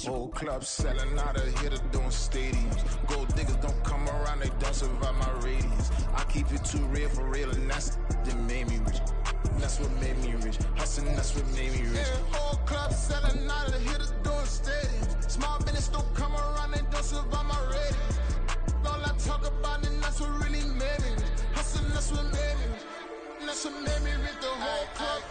Whole club selling out of here to doing stadiums. Gold diggers don't come around, they don't survive my radius. I keep it too real for real, and that's that made me rich. That's what made me rich. Hustling, that's what made me rich. Yeah, whole club selling out of here to doing stadiums. Small business don't come around, they don't survive my radius. All I talk about, and that's what really made me rich. Hustling, that's what made me rich. That's what made me rich. The whole club.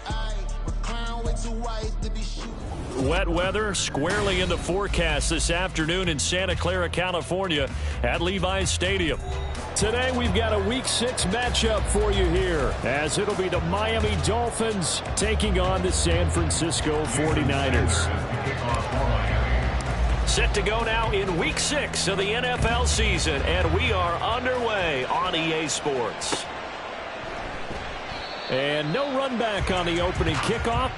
Way too white to be shooting. Wet weather squarely in the forecast this afternoon in Santa Clara, California at Levi's Stadium. Today we've got a Week 6 matchup for you here, as it'll be the Miami Dolphins taking on the San Francisco 49ers. Set to go now in Week 6 of the NFL season, and we are underway on EA Sports. And no run back on the opening kickoff.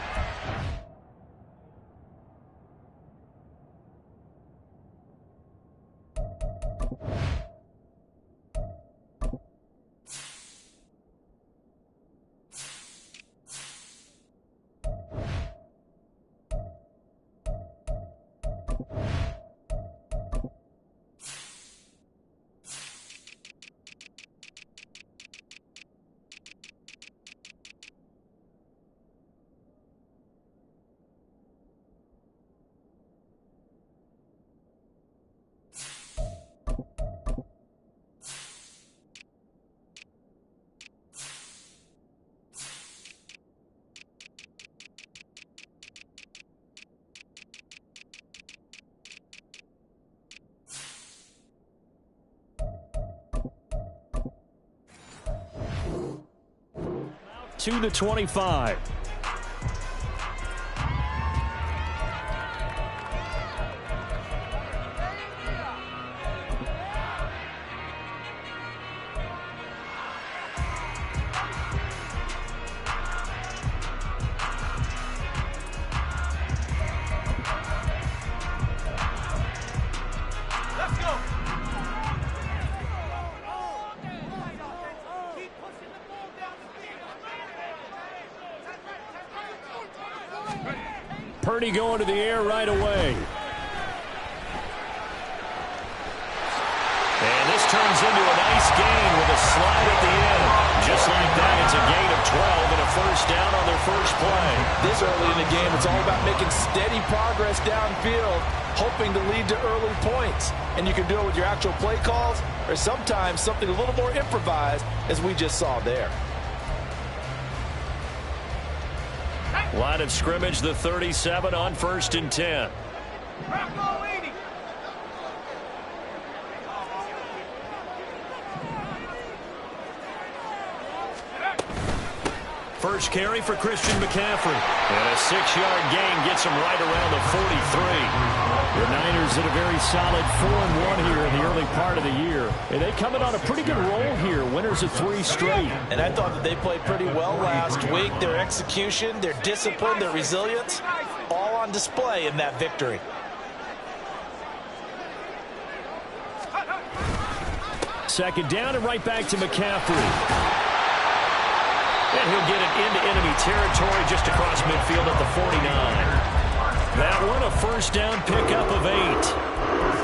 To the 25. Purdy going to the air right away. And this turns into a nice gain with a slide at the end. Just like that, it's a gain of 12 and a first down on their first play. This early in the game, it's all about making steady progress downfield, hoping to lead to early points. And you can do it with your actual play calls or sometimes something a little more improvised, as we just saw there. Line of scrimmage, the 37 on 1st and 10. First carry for Christian McCaffrey. And a 6-yard gain gets him right around the 43. The Niners in a very solid 4-1 here in the early part of the year. And they come in on a pretty good roll here. Winners of 3 straight. And I thought that they played pretty well last week. Their execution, their discipline, their resilience, all on display in that victory. Second down and right back to McCaffrey. And he'll get it into enemy territory just across midfield at the 49. That one a first down pickup of 8.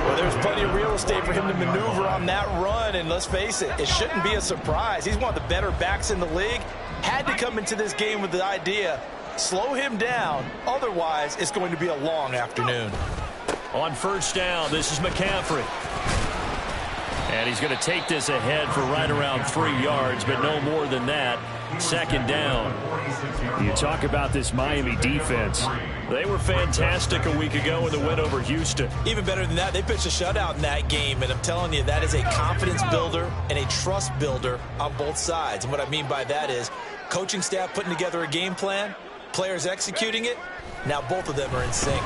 Well, there's plenty of real estate for him to maneuver on that run, and let's face it, it shouldn't be a surprise. He's one of the better backs in the league. Had to come into this game with the idea, slow him down, otherwise it's going to be a long afternoon. On first down, this is McCaffrey. And he's going to take this ahead for right around 3 yards, but no more than that. Second down. You talk about this Miami defense. They were fantastic a week ago in the win over Houston. Even better than that, they pitched a shutout in that game, and I'm telling you, that is a confidence builder and a trust builder on both sides. And what I mean by that is coaching staff putting together a game plan, players executing it. Now both of them are in sync.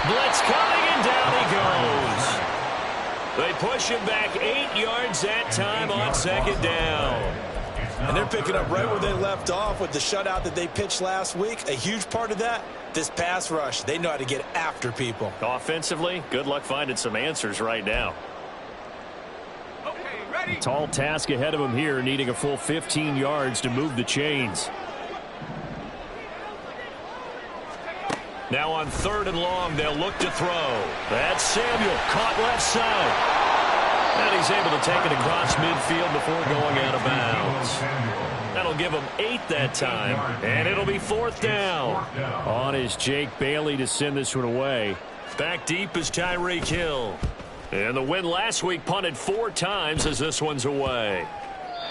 Blitz coming, and down he goes. They push him back 8 yards that time on second down. And they're picking up right where they left off with the shutout that they pitched last week. A huge part of that, this pass rush. They know how to get after people. Offensively, good luck finding some answers right now. Okay, ready? Tall task ahead of him here, needing a full 15 yards to move the chains. Now on 3rd and long, they'll look to throw. That's Samuel, caught left side. And he's able to take it across midfield before going out of bounds. That'll give him 8 that time, and it'll be 4th down. On is Jake Bailey to send this one away. Back deep is Tyreek Hill. And the win last week punted 4 times as this one's away.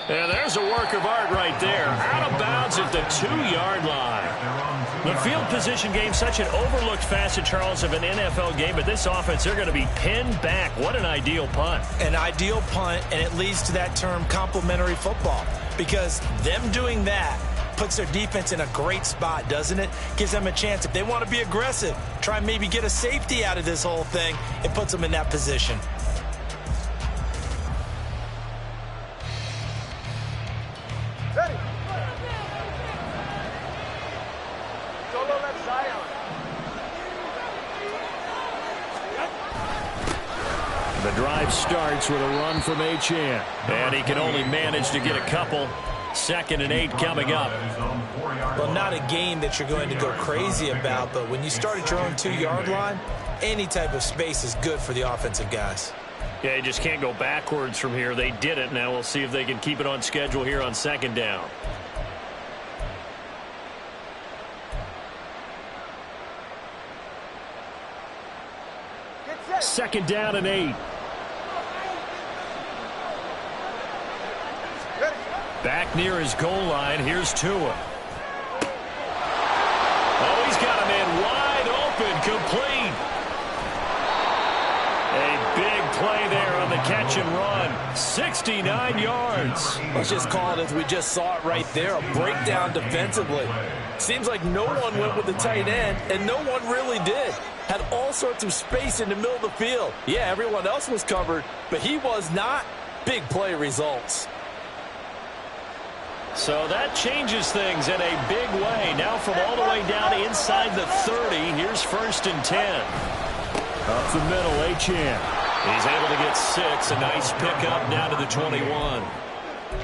And there's a work of art right there. Out of bounds at the 2-yard line. The field position game, such an overlooked facet, Charles, of an NFL game. But this offense, they're going to be pinned back. What an ideal punt. An ideal punt, and it leads to that term complementary football. Because them doing that puts their defense in a great spot, doesn't it? Gives them a chance. If they want to be aggressive, try and maybe get a safety out of this whole thing, it puts them in that position. The drive starts with a run from Achane. And he can only manage to get a couple. 2nd and 8 coming up. Well, not a game that you're going to go crazy about, but when you start at your own 2-yard line, any type of space is good for the offensive guys. Yeah, you just can't go backwards from here. They did it. Now we'll see if they can keep it on schedule here on 2nd down. Second down and 8. Back near his goal line. Here's Tua. Oh, he's got him in wide open. Complete. A big play there on the catch and run. 69 yards. Let's just call it as we just saw it right there. A breakdown defensively. Seems like no one went with the tight end, and no one really did. Had all sorts of space in the middle of the field. Yeah, everyone else was covered, but he was not. Big play results. So that changes things in a big way. Now from all the way down inside the 30, here's 1st and 10. Up the middle, Achane. He's able to get 6. A nice pickup down to the 21.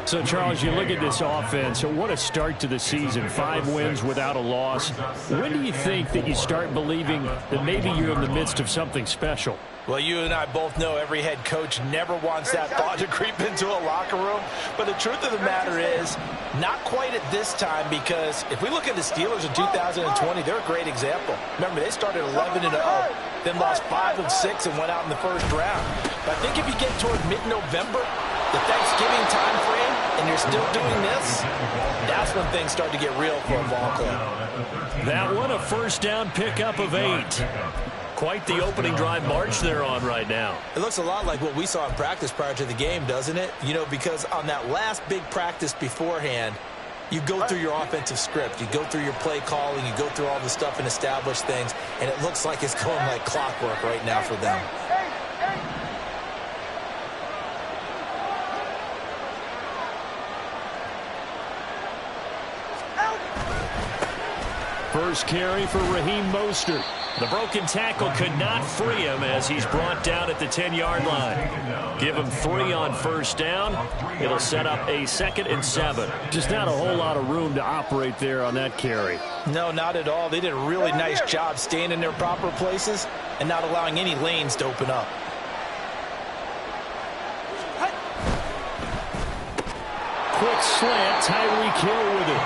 So, Charles, you look at this offense, what a start to the season. 5 wins without a loss. When do you think that you start believing that maybe you're in the midst of something special? Well, you and I both know every head coach never wants that thought to creep into a locker room. But the truth of the matter is, not quite at this time, because if we look at the Steelers in 2020, they're a great example. Remember, they started 11-0, then lost 5 of 6 and went out in the 1st round. But I think if you get toward mid-November, the Thanksgiving time frame, and you're still doing this, that's when things start to get real for a ball club. That one, a 1st down pickup of 8. Quite the opening drive march they're on right now. It looks a lot like what we saw in practice prior to the game, doesn't it? You know, because on that last big practice beforehand, you go through your offensive script. You go through your play calling. You go through all the stuff and establish things. And it looks like it's going like clockwork right now for them. First carry for Raheem Mostert. The broken tackle could not free him as he's brought down at the 10-yard line. Give him 3 on 1st down. It'll set up a 2nd and 7. Just not a whole lot of room to operate there on that carry. No, not at all. They did a really nice job staying in their proper places and not allowing any lanes to open up. Quick slant, Tyreek Hill with it.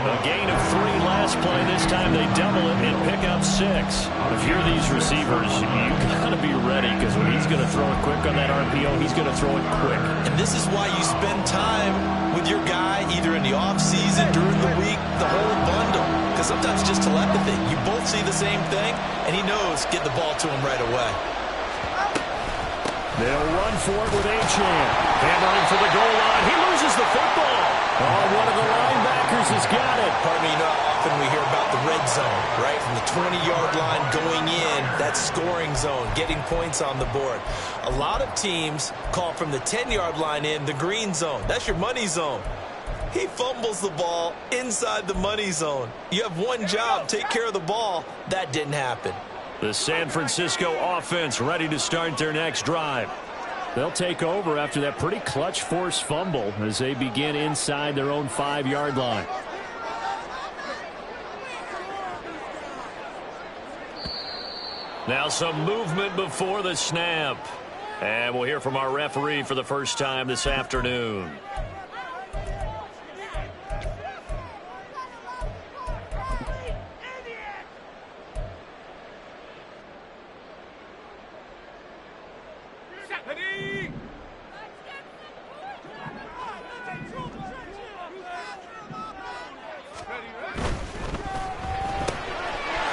A gain of 3 last play. This time they double it and pick up 6. If you're these receivers, you got to be ready, because when he's going to throw it quick on that RPO, he's going to throw it quick. And this is why you spend time with your guy either in the offseason, during the week, the whole bundle. Because sometimes just telepathy. You both see the same thing, and he knows get the ball to him right away. They'll run for it with Achane. Hammering for the goal line. He loses the football. Oh, one of the linebackers has got it. Pardon me, you know how often we hear about the red zone, right? From the 20-yard line going in, that scoring zone, getting points on the board. A lot of teams call from the 10-yard line in the green zone. That's your money zone. He fumbles the ball inside the money zone. You have one job, take care of the ball. That didn't happen. The San Francisco offense ready to start their next drive. They'll take over after that pretty clutch forced fumble as they begin inside their own 5-yard line. Now some movement before the snap. And we'll hear from our referee for the first time this afternoon.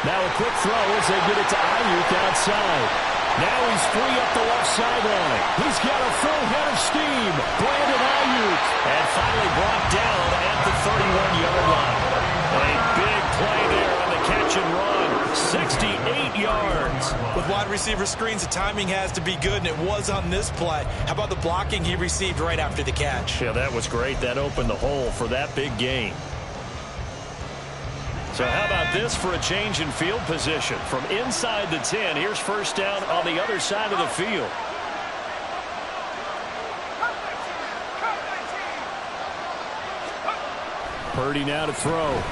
Now a quick throw as they get it to Ayuk outside. Now he's free up the left sideline. He's got a full head of steam. Brandon Ayuk. And finally brought down at the 31-yard line. A big play there on the catch and run. 68 yards. With wide receiver screens, the timing has to be good, and it was on this play. How about the blocking he received right after the catch? Yeah, that was great. That opened the hole for that big gain. So how about this for a change in field position? From inside the 10, here's first down on the other side of the field. Purdy now to throw.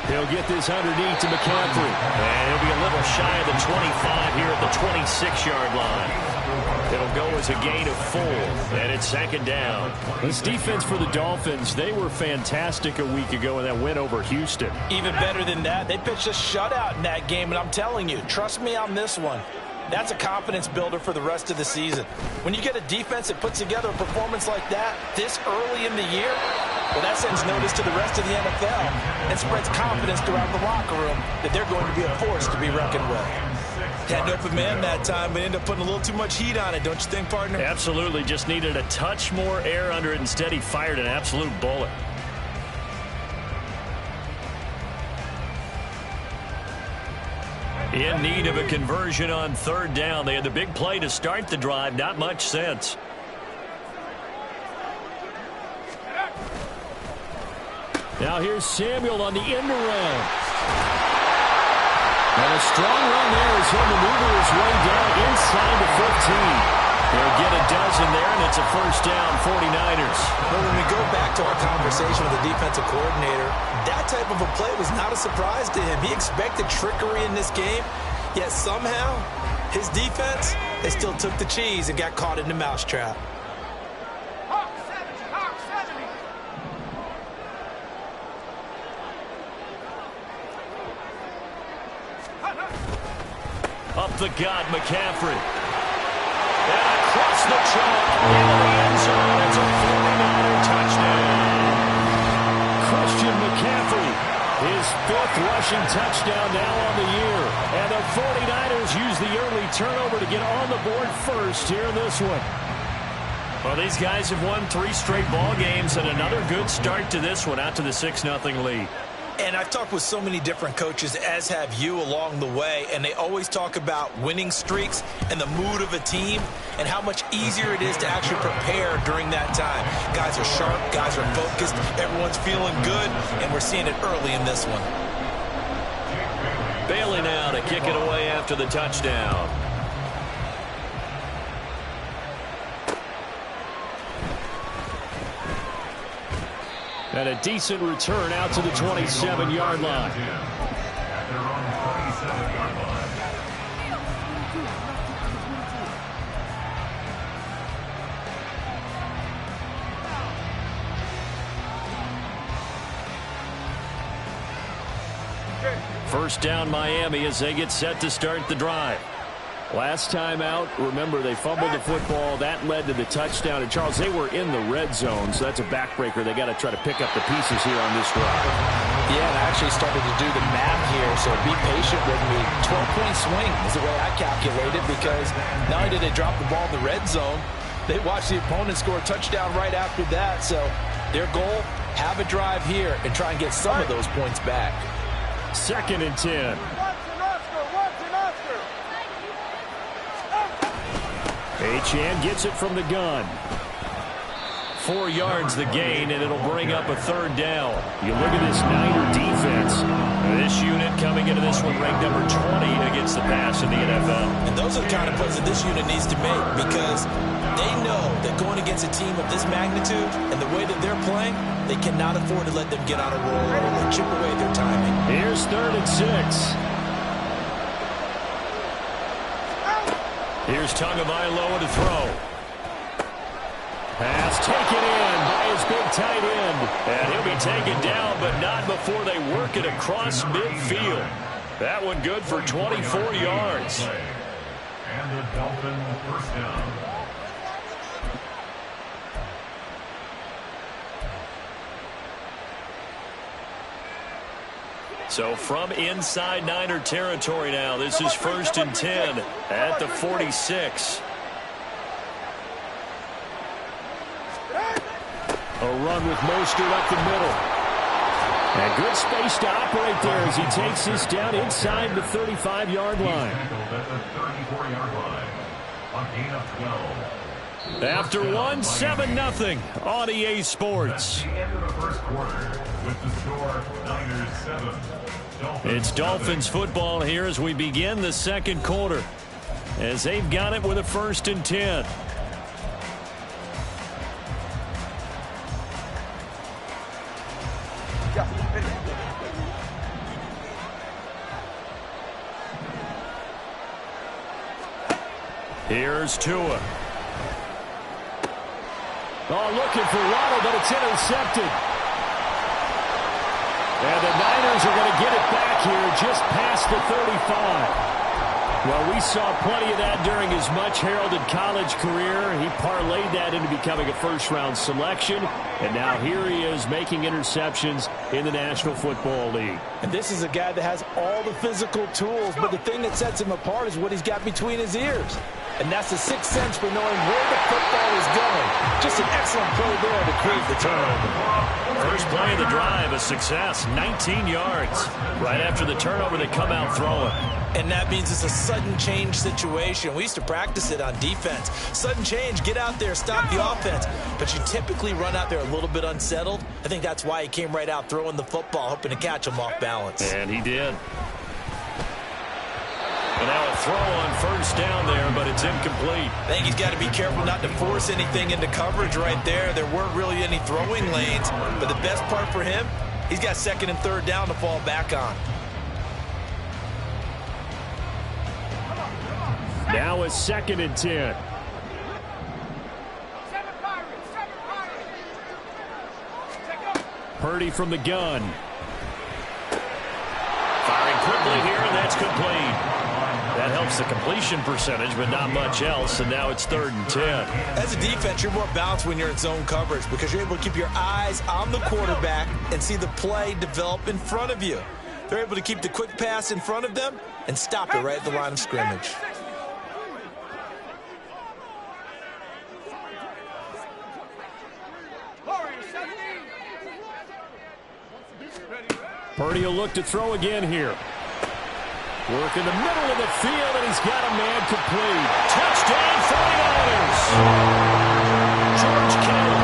He'll get this underneath to McCaffrey. And he'll be a little shy of the 25 here at the 26-yard line. It'll go as a gain of 4, and it's second down. This defense for the Dolphins, they were fantastic a week ago in that win over Houston. Even better than that, they pitched a shutout in that game, and I'm telling you, trust me on this one. That's a confidence builder for the rest of the season. When you get a defense that puts together a performance like that this early in the year, well, that sends notice to the rest of the NFL and spreads confidence throughout the locker room that they're going to be a force to be reckoned with. Had an open man that time, but ended up putting a little too much heat on it, don't you think, partner? Absolutely. Just needed a touch more air under it. Instead, he fired an absolute bullet. In need of a conversion on third down. They had the big play to start the drive. Not much sense. Now here's Samuel on the end around. And a strong run there as he'll maneuver his way down inside the 15. They'll get a dozen there, and it's a first down, 49ers. But when we go back to our conversation with the defensive coordinator, that type of a play was not a surprise to him. He expected trickery in this game, yet somehow his defense, they still took the cheese and got caught in the mousetrap. Up the gut, McCaffrey. And across the chalk into the end zone. It's a 49er touchdown. Christian McCaffrey, his 5th rushing touchdown now on the year. And the 49ers use the early turnover to get on the board first here in this one. Well, these guys have won 3 straight ball games, and another good start to this one, out to the 6-0 lead. And I've talked with so many different coaches, as have you, along the way, and they always talk about winning streaks and the mood of a team and how much easier it is to actually prepare during that time. Guys are sharp, guys are focused, everyone's feeling good, and we're seeing it early in this one. Bailey now to kick it away after the touchdown. And a decent return out to the 27-yard line. First down Miami as they get set to start the drive. Last time out, remember, they fumbled the football. That led to the touchdown. And, Charles, they were in the red zone, so that's a backbreaker. They got to try to pick up the pieces here on this drive. Yeah, and I actually started to do the math here, so be patient with me. 12-point swing is the way I calculate it, because not only did they drop the ball in the red zone, they watched the opponent score a touchdown right after that. So their goal, have a drive here and try and get some of those points back. 2nd and 10. Achane gets it from the gun. 4 yards the gain, and it'll bring up a third down. You look at this Niner defense. This unit coming into this one ranked number 20 against the pass in the NFL. And those are the kind of plays that this unit needs to make, because They know that going against a team of this magnitude and the way that they're playing, they cannot afford to let them get on a roll or chip away at their timing. Here's 3rd and 6. Here's Tagovailoa to throw. Pass taken in by his big tight end. And he'll be taken down, but not before they work it across midfield. That one good for 24 yards. And the Dolphins first down. So from inside Niner territory now, this is 1st and 10 at the 46. A run with Mostert up the middle. And good space to operate there as he takes this down inside the 35-yard line. After one, 7-0 on EA Sports. It's Dolphins football here as we begin the second quarter, as they've got it with a 1st and 10. Here's Tua. Oh, looking for Waddle, but it's intercepted. And the Niners are going to get it back here just past the 35. Well, we saw plenty of that during his much-heralded college career. He parlayed that into becoming a first-round selection. And now here he is making interceptions in the National Football League. And this is a guy that has all the physical tools, but the thing that sets him apart is what he's got between his ears. And that's the sixth sense for knowing where the football is going. Just an excellent play there to create the turnover. First play of the drive, a success, 19 yards. Right after the turnover, they come out throwing. And that means it's a sudden change situation. We used to practice it on defense. Sudden change, get out there, stop the offense. But you typically run out there a little bit unsettled. I think that's why he came right out throwing the football, hoping to catch him off balance. And he did. And now a throw on first down there, but it's incomplete. I think he's got to be careful not to force anything into coverage right there. There weren't really any throwing lanes. But the best part for him, he's got 2nd and 3rd down to fall back on. Now a 2nd and 10. Purdy from the gun. Firing quickly here, and that's complete. That helps the completion percentage, but not much else, and now it's 3rd and 10. As a defense, you're more balanced when you're in zone coverage because you're able to keep your eyes on the quarterback and see the play develop in front of you. They're able to keep the quick pass in front of them and stop it right at the line of scrimmage. Purdy will look to throw again here. Work in the middle of the field, and he's got a man complete. Touchdown, 49ers! George Kittle,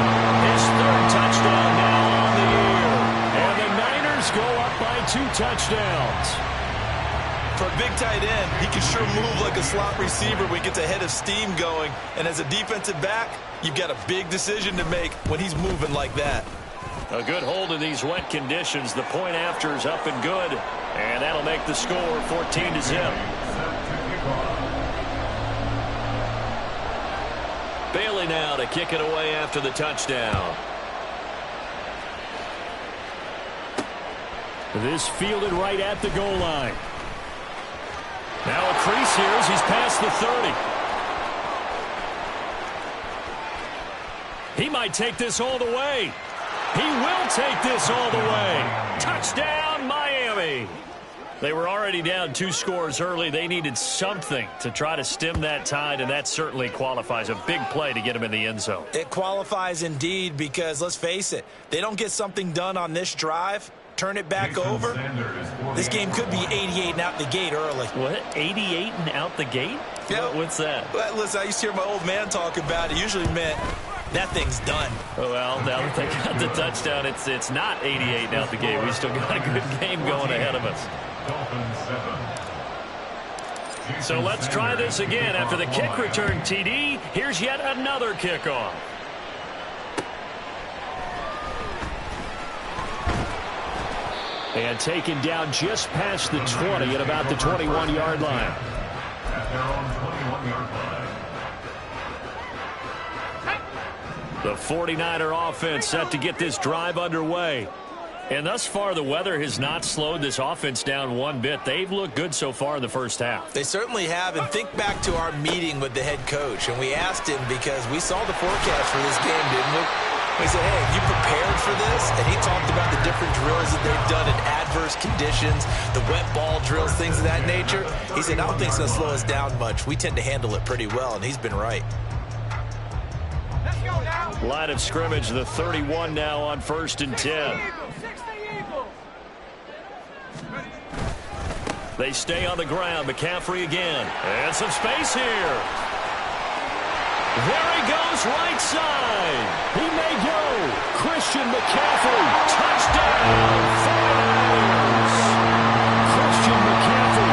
his 3rd touchdown now on the year. And the Niners go up by 2 touchdowns. For a big tight end, he can sure move like a slot receiver when he gets a head of steam going. And as a defensive back, you've got a big decision to make when he's moving like that. A good hold in these wet conditions. The point after is up and good. And that'll make the score 14-0. Bailey now to kick it away after the touchdown. This fielded right at the goal line. Now a crease here as he's past the 30. He might take this all the way. He will take this all the way. Touchdown, Miami. They were already down 2 scores early. They needed something to try to stem that tide, and that certainly qualifies. A big play to get him in the end zone. It qualifies indeed because, let's face it, they don't get something done on this drive, turn it back over, this game could be 88 and out the gate early. What, 88 and out the gate? Yeah. What's that? Well, listen, I used to hear my old man talk about it. Usually meant that thing's done. Well, now that they got the touchdown, it's not 88 out the gate. We still got a good game going ahead of us. So let's try this again. After the kick return TD, here's yet another kickoff. And taken down just past the 20 at about the 21-yard line. At their own 21-yard line. The 49er offense set to get this drive underway. And thus far, the weather has not slowed this offense down one bit. They've looked good so far in the first half. They certainly have. And think back to our meeting with the head coach. And we asked him because we saw the forecast for this game, didn't we? We said, hey, have you prepared for this? And he talked about the different drills that they've done in adverse conditions, the wet ball drills, things of that nature. He said, I don't think it's going to slow us down much. We tend to handle it pretty well, and he's been right. Line of scrimmage, the 31 now on 1st and 10. They stay on the ground. McCaffrey again. And some space here. There he goes, right side. He may go. Christian McCaffrey. Touchdown, 49ers. Christian McCaffrey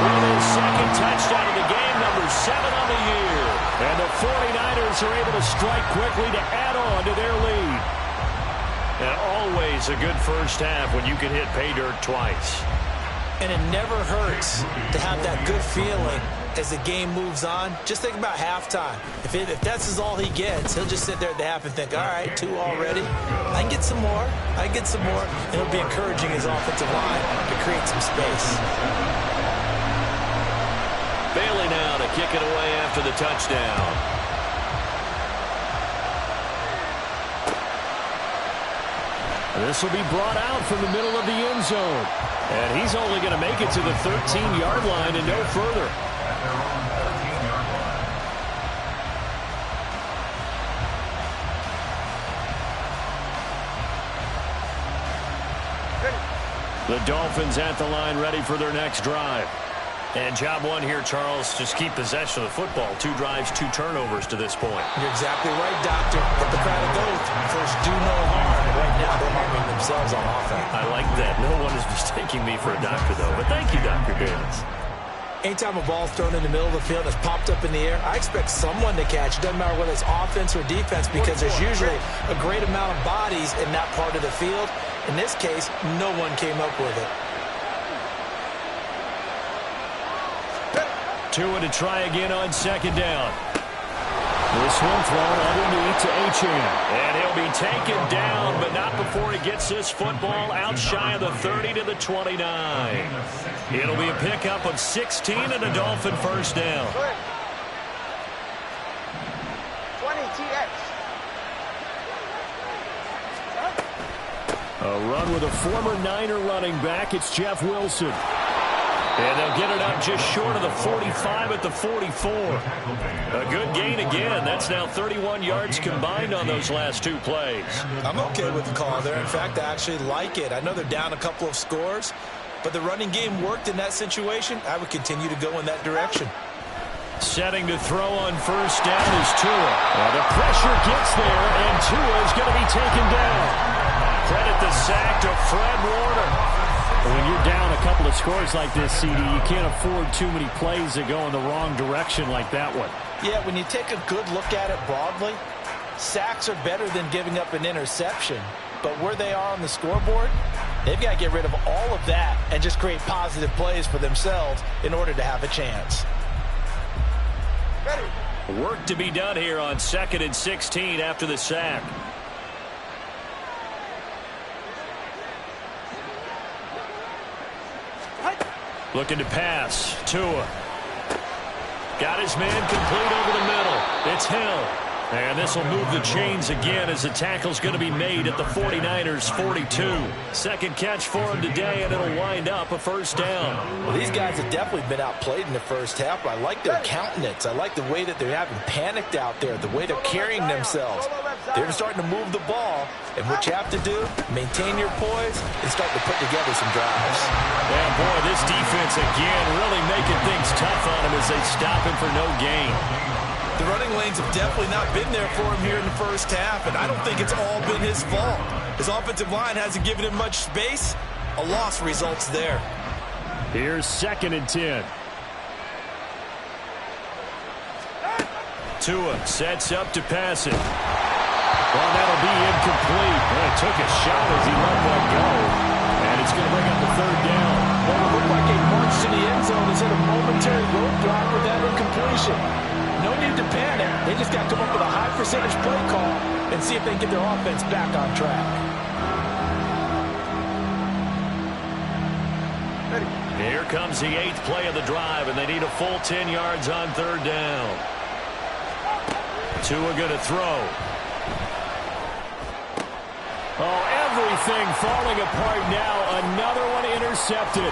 with his second touchdown of the game, number 7 on the year. And the 49ers are able to strike quickly to add on to their lead. And always a good first half when you can hit pay dirt twice. And it never hurts to have that good feeling as the game moves on. Just think about halftime. If that's all he gets, he'll just sit there at the half and think, all right, 2 already. I can get some more. I can get some more. And it'll be encouraging his offensive line to create some space. Bailey now to kick it away after the touchdown. This will be brought out from the middle of the end zone. And he's only going to make it to the 13-yard line and no further. At their own 13-yard line. The Dolphins at the line, ready for their next drive. And job one here, Charles, just keep possession of the football. 2 drives, 2 turnovers to this point. You're exactly right, Doctor. Hippocratic oath. First, do no harm. Right now, they're harming themselves on offense. I like that. No one is mistaking me for a doctor, though. But thank you, Dr. Davis. Anytime a ball's thrown in the middle of the field and it's popped up in the air, I expect someone to catch. It doesn't matter whether it's offense or defense because there's usually a great amount of bodies in that part of the field. In this case, no one came up with it. Tua to try again on 2nd down. This one thrown underneath to Achane. And he'll be taken down, but not before he gets this football out shy of the 30 to the 29. It'll be a pickup of 16 and a Dolphin first down. 20 TX. A run with a former Niner running back. It's Jeff Wilson. And they'll get it up just short of the 45 at the 44. A good gain again. That's now 31 yards combined on those last 2 plays. I'm okay with the call there. In fact, I actually like it. I know they're down a couple of scores, but the running game worked in that situation. I would continue to go in that direction. Setting to throw on 1st down is Tua. The pressure gets there, and Tua is going to be taken down. Credit the sack to Fred Warner. When you're down a couple of scores like this, CD, you can't afford too many plays that go in the wrong direction like that one. Yeah, when you take a good look at it broadly, sacks are better than giving up an interception. But where they are on the scoreboard, they've got to get rid of all of that and just create positive plays for themselves in order to have a chance. Ready. Work to be done here on 2nd and 16 after the sack. Looking to pass. Tua. Got his man complete over the middle. It's Hill. And this will move the chains again as the tackle's going to be made at the 49ers 42. Second catch for him today, and it'll wind up a first down. Well, these guys have definitely been outplayed in the first half. I like their countenance. I like the way that they're having panicked out there, the way they're carrying themselves. They're starting to move the ball, and what you have to do, maintain your poise and start to put together some drives. And boy, this defense again really making things tough on him as they stop him for no gain. The running lanes have definitely not been there for him here in the first half, and I don't think it's all been his fault. His offensive line hasn't given him much space. A loss results there. Here's 2nd and 10. Tua sets up to pass it. Well, that'll be incomplete. Well, it took a shot as he let that go. And it's going to bring up the third down. Well, it looked like a march to the end zone. He's hit a momentary roadblock with that incompletion. No need to panic. They just got to come up with a high percentage play call and see if they can get their offense back on track. Here comes the 8th play of the drive, and they need a full 10 yards on third down. Tua going to throw. Oh, everything falling apart now. Another one intercepted.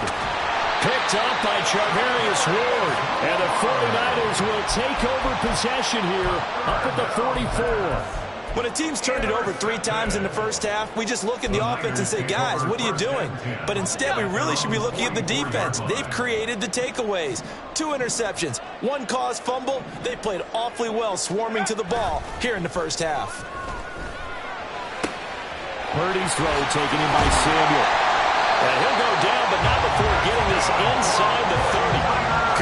Picked up by Charvarius Ward. And the 49ers will take over possession here up at the 44. When a team's turned it over 3 times in the first half, we just look at the offense and say, guys, what are you doing? But instead, we really should be looking at the defense. They've created the takeaways. 2 interceptions, 1 caused fumble. They played awfully well swarming to the ball here in the first half. Purdy's throw taken in by Samuel. And he'll go down, but not before getting this inside the 30.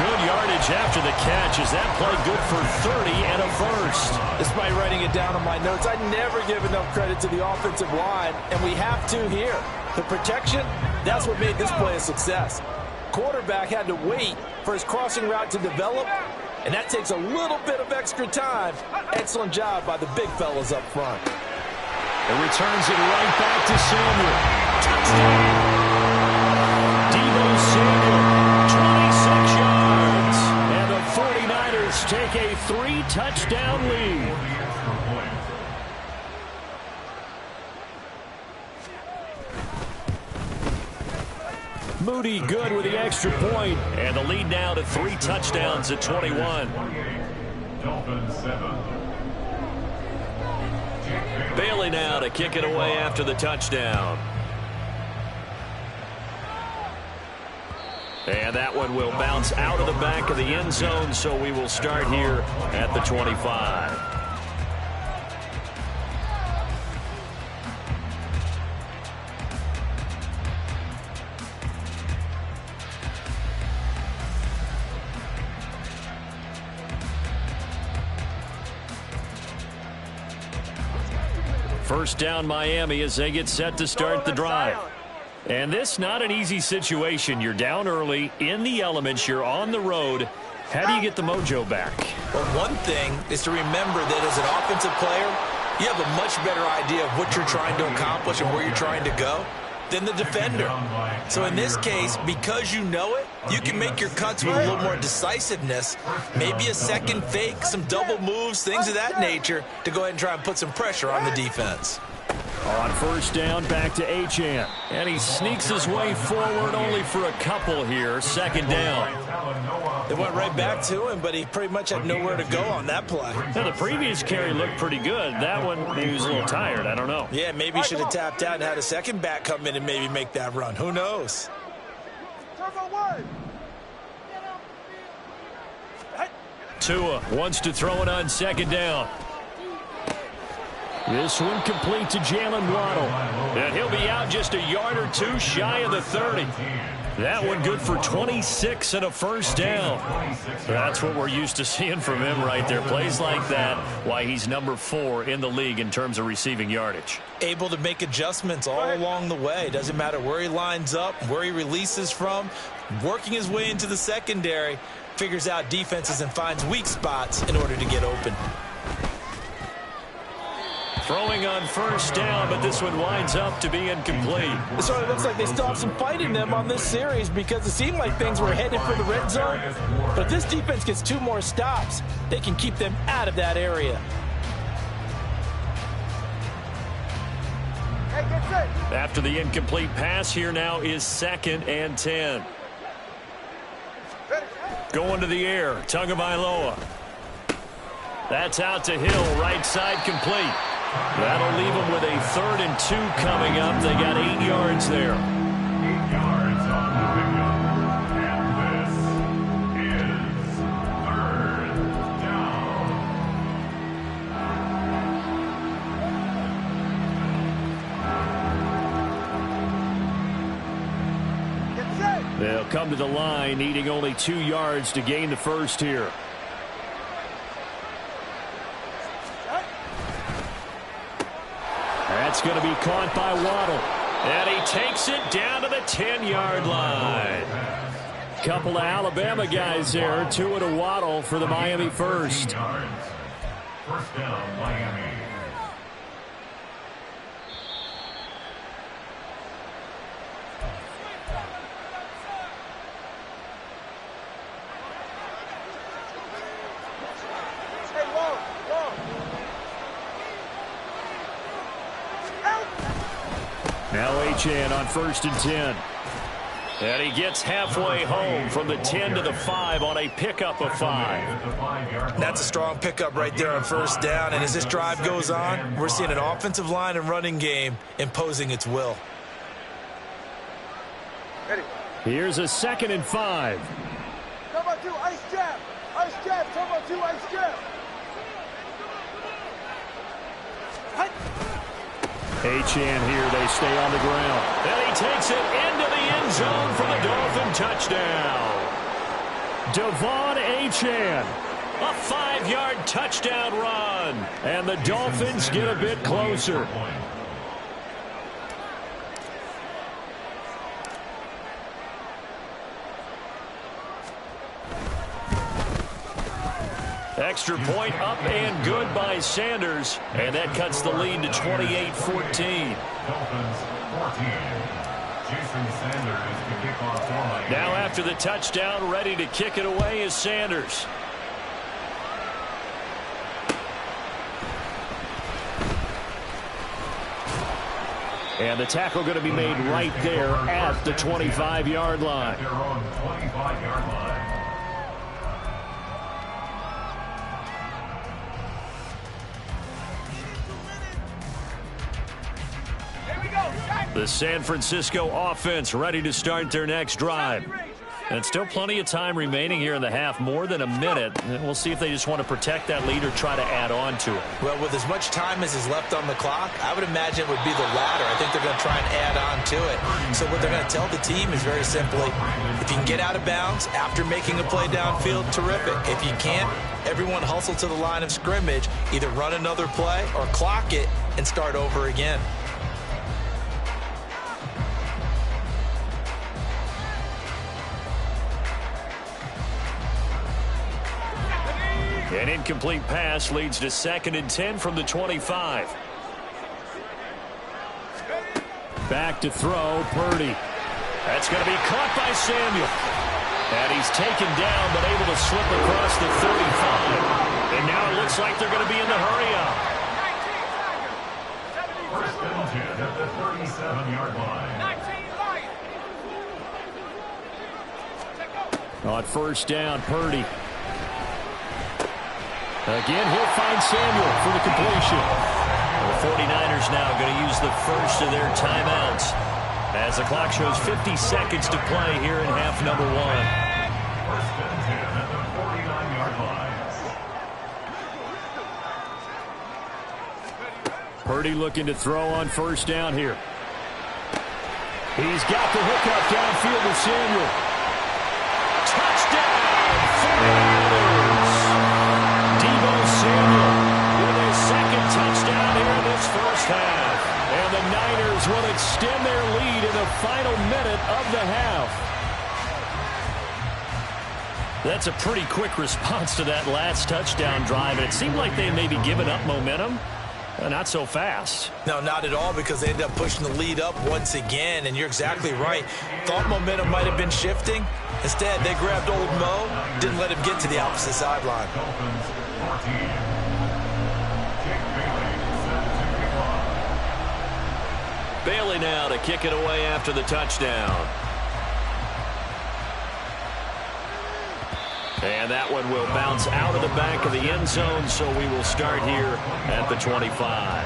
Good yardage after the catch. Is that play good for 30 and a first? Despite writing it down on my notes, I never give enough credit to the offensive line, and we have to here. The protection, that's what made this play a success. Quarterback had to wait for his crossing route to develop, and that takes a little bit of extra time. Excellent job by the big fellas up front. It returns it right back to Samuel. Touchdown! Deebo Samuel, 26 yards. And the 49ers take a 3-touchdown lead. Moody good with the extra point. And the lead now to 3 touchdowns at 21. Dolphins 7. Bailey now to kick it away after the touchdown. And that one will bounce out of the back of the end zone, so we will start here at the 25. First down Miami as they get set to start the drive. And this not an easy situation. You're down early, in the elements, you're on the road. How do you get the mojo back? Well, one thing is to remember that as an offensive player, you have a much better idea of what you're trying to accomplish and where you're trying to go than the defender. So in this case, because you know it, you can make your cuts with a little more decisiveness, maybe a second fake, some double moves, things of that nature, to go ahead and try and put some pressure on the defense. On first down, back to Achane. And he sneaks his way forward only for a couple here. Second down. They went right back to him, but he pretty much had nowhere to go on that play. Now, the previous carry looked pretty good. That one, he was a little tired. I don't know. Yeah, maybe he should have tapped out and had a second back come in and maybe make that run. Who knows? Tua wants to throw it on second down. This one complete to Jalen Waddle. And he'll be out just a yard or two shy of the 30. That one good for 26 and a first down. That's what we're used to seeing from him right there. Plays like that, why he's number 4 in the league in terms of receiving yardage. Able to make adjustments all along the way. Doesn't matter where he lines up, where he releases from. Working his way into the secondary. Figures out defenses and finds weak spots in order to get open. Throwing on first down, but this one winds up to be incomplete. It sort of looks like they still have some fight in them on this series because it seemed like things were headed for the red zone. But if this defense gets 2 more stops, they can keep them out of that area. After the incomplete pass, here now is 2nd and 10. Going to the air, Tagovailoa. That's out to Hill, right side complete. That'll leave them with a 3rd and 2 coming up. They got 8 yards there. 8 yards on the pickup. And this is 3rd down. They'll come to the line, needing only 2 yards to gain the first here. That's going to be caught by Waddle. And he takes it down to the 10-yard line. Couple of Alabama guys there. Two to Waddle for the Miami first. First down, Miami. Now Achane on 1st and 10. And he gets halfway home from the 10 to the 5 on a pickup of 5. That's a strong pickup right there on 1st down. And as this drive goes on, we're seeing an offensive line and running game imposing its will. Here's a 2nd and 5. Number 2, ice jab. Ice jab. Number 2, ice jab. Achane here. They stay on the ground. And he takes it into the end zone for the Dolphin touchdown. Devon Achane. A 5-yard touchdown run. And the Dolphins get a bit closer. Extra point up and good by Sanders. And that cuts the lead to 28-14. Dolphins 14. Jason Sanders to kick off for Miami. Now after the touchdown, ready to kick it away is Sanders. And the tackle going to be made right there at the 25-yard line. Their own 25-yard line. The San Francisco offense ready to start their next drive. And still plenty of time remaining here in the half, more than a minute. And we'll see if they just want to protect that lead or try to add on to it. Well, with as much time as is left on the clock, I would imagine it would be the latter. I think they're going to try and add on to it. So what they're going to tell the team is very simply, if you can get out of bounds after making a play downfield, terrific. If you can't, everyone hustle to the line of scrimmage, either run another play or clock it and start over again. An incomplete pass leads to 2nd and 10 from the 25. Back to throw, Purdy. That's going to be caught by Samuel. And he's taken down, but able to slip across the 35. And now it looks like they're going to be in the hurry-up. First and 10 at the 37-yard line. On 1st down, Purdy. Again, he'll find Samuel for the completion. The 49ers now going to use the first of their timeouts as the clock shows 50 seconds to play here in half number 1. First and 10 at the 49-yard line. Purdy looking to throw on 1st down here. He's got the hookup downfield to Samuel. Touchdown! Samuel with his 2nd touchdown here in this first half. And the Niners will extend their lead in the final minute of the half. That's a pretty quick response to that last touchdown drive. And it seemed like they may be giving up momentum. Not so fast. No, not at all, because they ended up pushing the lead up once again. And you're exactly right. Thought momentum might have been shifting. Instead, they grabbed old Mo, didn't let him get to the opposite sideline. Dolphins 14. Jake Bailey set to kick off. Bailey now to kick it away after the touchdown. And that one will bounce out of the back of the end zone, so we will start here at the 25.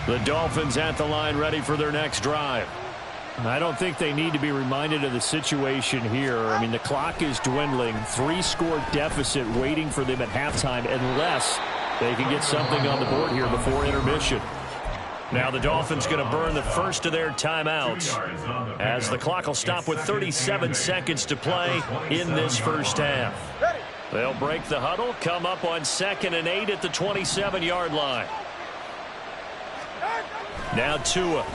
The Dolphins at the line ready for their next drive. I don't think they need to be reminded of the situation here. I mean, the clock is dwindling. 3-score deficit waiting for them at halftime unless they can get something on the board here before intermission. Now the Dolphins going to burn the first of their timeouts as the clock will stop with 37 seconds to play in this first half. They'll break the huddle, come up on 2nd and 8 at the 27-yard line. Now Tua.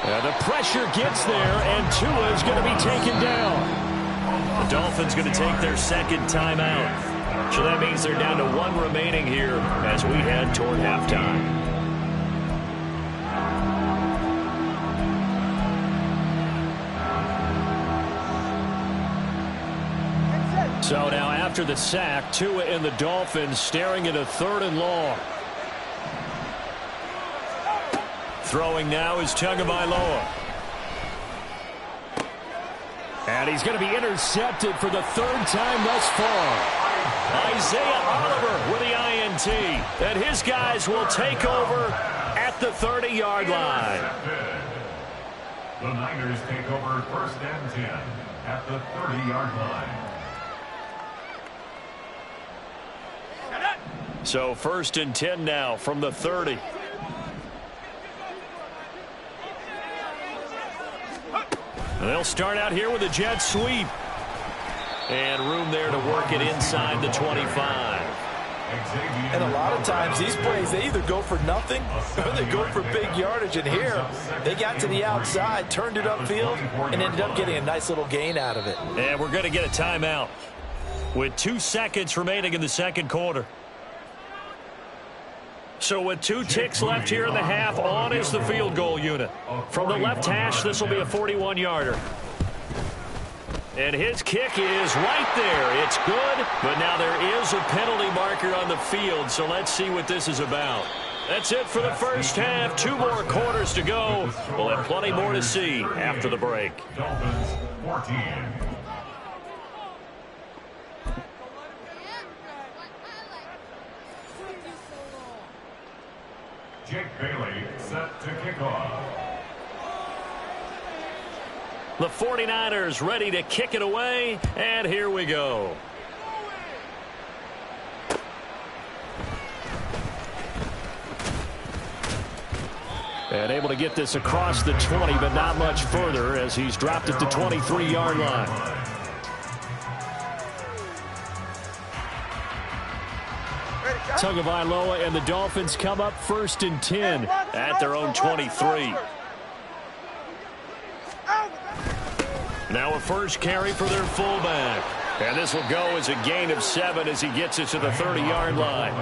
The pressure gets there, and Tua is going to be taken down. The Dolphins going to take their second timeout. So that means they're down to 1 remaining here as we head toward halftime. So now after the sack, Tua and the Dolphins staring at a 3rd and long. Throwing now is Tagovailoa. And he's going to be intercepted for the 3rd time thus far. Isaiah Oliver with the INT. And his guys will take over at the 30-yard line. The Niners take over 1st and 10 at the 30-yard line. So 1st and 10 now from the 30. They'll start out here with a jet sweep. And room there to work it inside the 25. And a lot of times these plays, they either go for nothing or they go for big yardage. And here, they got to the outside, turned it upfield, and ended up getting a nice little gain out of it. And we're going to get a timeout with 2 seconds remaining in the second quarter. So with 2 ticks left here in the half, on is the field goal unit. From the left hash, this will be a 41-yarder. And his kick is right there. It's good, but now there is a penalty marker on the field, so let's see what this is about. That's it for the first half. 2 more quarters to go. We'll have plenty more to see after the break. Dolphins 14. Jake Bailey set to kick off. The 49ers ready to kick it away, and here we go. And able to get this across the 20, but not much further as he's dropped it to 23-yard line. Tagovailoa and the Dolphins come up 1st and 10 at their own 23. Now a first carry for their fullback. And this will go as a gain of 7 as he gets it to the 30-yard line.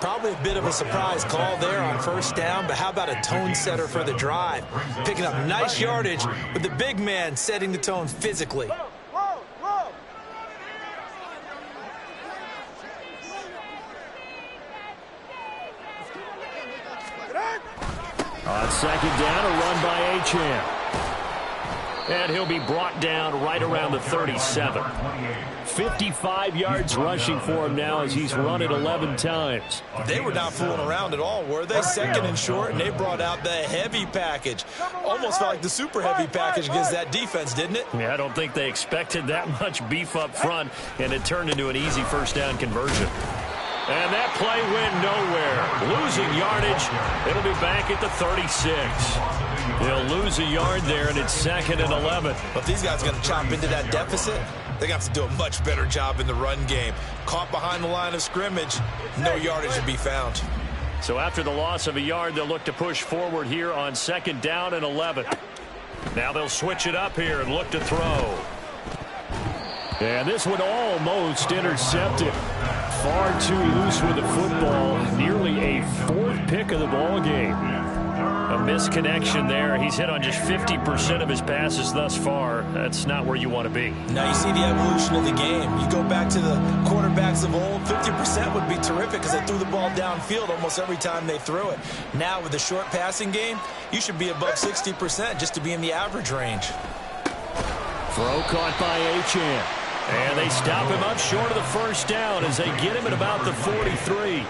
Probably a bit of a surprise call there on 1st down, but how about a tone setter for the drive? Picking up nice yardage with the big man setting the tone physically. On 2nd down, a run by Achane. And he'll be brought down right around the 37. 55 yards rushing for him now as he's run it 11 times. They were not fooling around at all, were they? 2nd and short, and they brought out the heavy package. Almost felt like the super heavy package against that defense, didn't it? Yeah, I don't think they expected that much beef up front, and it turned into an easy 1st down conversion. And that play went nowhere. Losing yardage. It'll be back at the 36. They'll lose a yard there, and it's 2nd and 11. But if these guys are going to chop into that deficit, they're going to have to do a much better job in the run game. Caught behind the line of scrimmage, no yardage to be found. So after the loss of a yard, they'll look to push forward here on 2nd down and 11. Now they'll switch it up here and look to throw. And this one almost intercepted. Far too loose with the football. Nearly a 4th pick of the ball game. A misconnection there. He's hit on just 50% of his passes thus far. That's not where you want to be. Now you see the evolution of the game. You go back to the quarterbacks of old, 50% would be terrific because they threw the ball downfield almost every time they threw it. Now with the short passing game, you should be above 60% just to be in the average range. Throw caught by Achane. And they stop him up short of the 1st down as they get him at about the 43.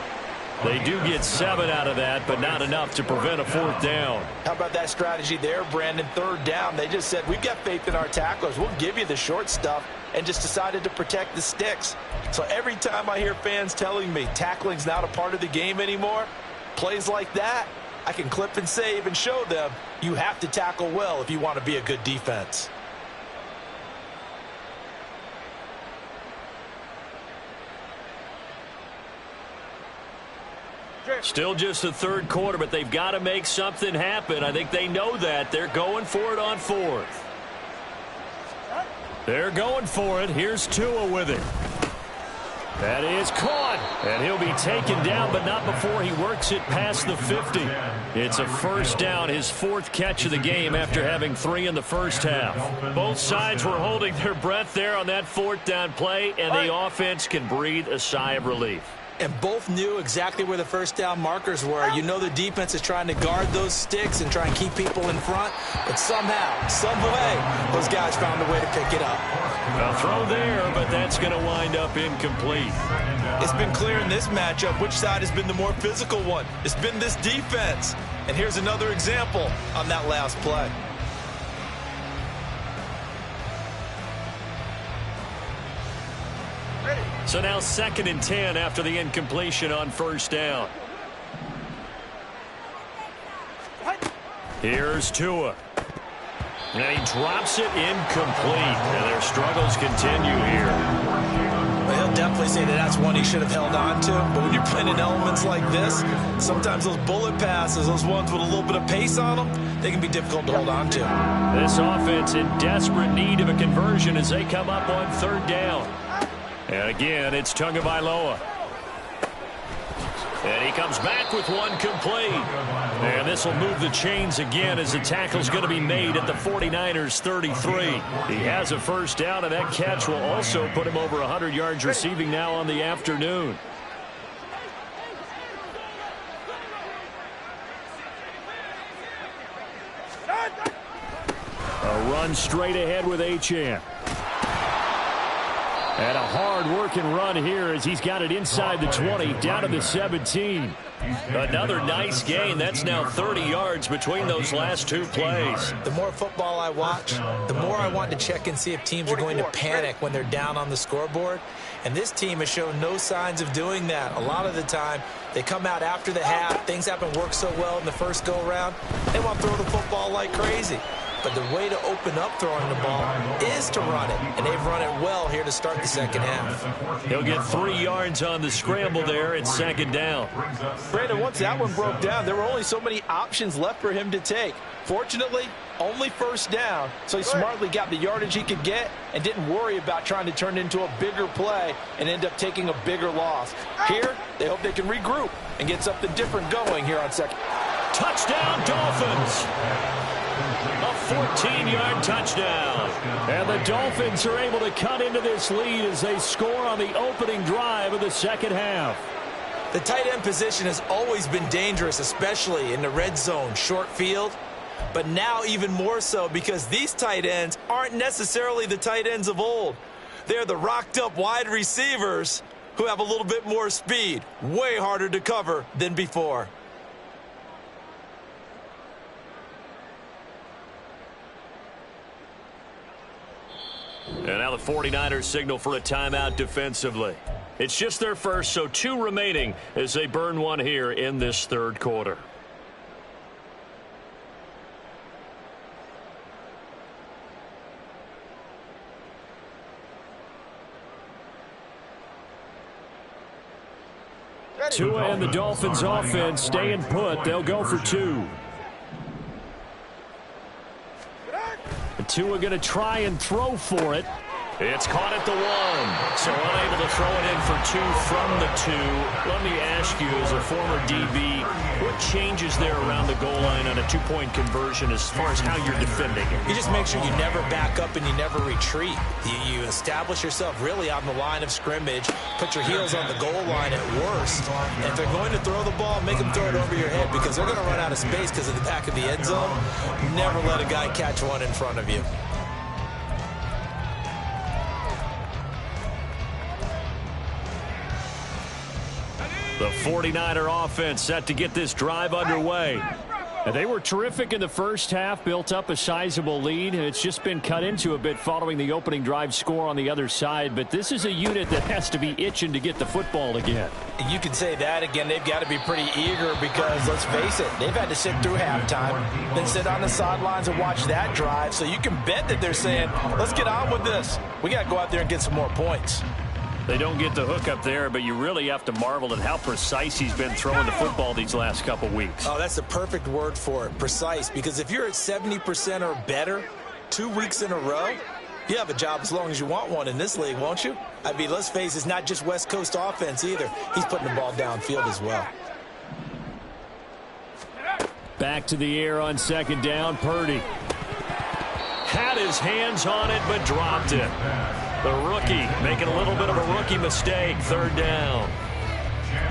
They do get 7 out of that, but not enough to prevent a 4th down. How about that strategy there, Brandon? 3rd down, they just said, we've got faith in our tacklers. We'll give you the short stuff, and just decided to protect the sticks. So every time I hear fans telling me tackling's not a part of the game anymore, Plays like that, I can clip and save and show them you have to tackle well if you want to be a good defense. Still just the third quarter, but they've got to make something happen. I think they know that. They're going for it on fourth. They're going for it. Here's Tua with it. That is caught. And he'll be taken down, but not before he works it past the 50. It's a first down, his fourth catch of the game after having 3 in the first half. Both sides were holding their breath there on that fourth down play, and the offense can breathe a sigh of relief. And both knew exactly where the first down markers were. You know the defense is trying to guard those sticks and try and keep people in front. But somehow, some way, those guys found a way to pick it up. A throw there, but that's going to wind up incomplete. It's been clear in this matchup which side has been the more physical one. It's been this defense. And here's another example on that last play. So now 2nd and 10 after the incompletion on first down. Here's Tua. And he drops it incomplete. And their struggles continue here. Well, he'll definitely say that that's one he should have held on to. But when you're playing in elements like this, sometimes those bullet passes, those ones with a little bit of pace on them, they can be difficult to hold on to. This offense in desperate need of a conversion as they come up on 3rd down. And again, it's Tagovailoa. And he comes back with one complete. And this will move the chains again as the tackle's going to be made at the 49ers 33. He has a first down, and that catch will also put him over 100 yards receiving now on the afternoon. A run straight ahead with Achane. And a hard-working run here as he's got it inside the 20, down to the 17. Another nice gain. That's now 30 yards between those last 2 plays. The more football I watch, the more I want to check and see if teams are going to panic when they're down on the scoreboard. And this team has shown no signs of doing that. A lot of the time, they come out after the half. Things haven't worked so well in the first go-round. They want to throw the football like crazy. But the way to open up throwing the ball is to run it. And they've run it well here to start the second half. He'll get 3 yards on the scramble there at 2nd down. Brandon, once that one broke down, there were only so many options left for him to take. Fortunately, only first down, so he smartly got the yardage he could get and didn't worry about trying to turn it into a bigger play and end up taking a bigger loss. Here, they hope they can regroup and get something different going here on second. Touchdown, Dolphins! A 14-yard touchdown. And the Dolphins are able to cut into this lead as they score on the opening drive of the second half. The tight end position has always been dangerous, especially in the red zone, short field. But now even more so because these tight ends aren't necessarily the tight ends of old. They're the rocked-up wide receivers who have a little bit more speed, way harder to cover than before. And now the 49ers signal for a timeout defensively. It's just their first, so 2 remaining as they burn one here in this third quarter. Tua and the Dolphins offense staying put. They'll go for 2. Tua going to try and throw for it. It's caught at the 1. So unable to throw it in for 2 from the 2. Let me ask you, as a former DB, what changes there around the goal line on a 2-point conversion as far as how you're defending it? You just make sure you never back up and you never retreat. You establish yourself really on the line of scrimmage, put your heels on the goal line at worst. And if they're going to throw the ball, make them throw it over your head because they're going to run out of space because of the back of the end zone. Never let a guy catch one in front of you. The 49er offense set to get this drive underway. And they were terrific in the first half, built up a sizable lead, and it's just been cut into a bit following the opening drive score on the other side. But this is a unit that has to be itching to get the football again. You can say that again. They've got to be pretty eager because, let's face it, they've had to sit through halftime, then sit on the sidelines and watch that drive. So you can bet that they're saying, let's get on with this. We got to go out there and get some more points. They don't get the hook up there, but you really have to marvel at how precise he's been throwing the football these last couple weeks. Oh, that's the perfect word for it, precise. Because if you're at 70% or better 2 weeks in a row, you have a job as long as you want one in this league, won't you? I mean, let's face it, it's not just West Coast offense either. He's putting the ball downfield as well. Back to the air on second down, Purdy. Had his hands on it, but dropped it. The rookie making a little bit of a rookie mistake, third down.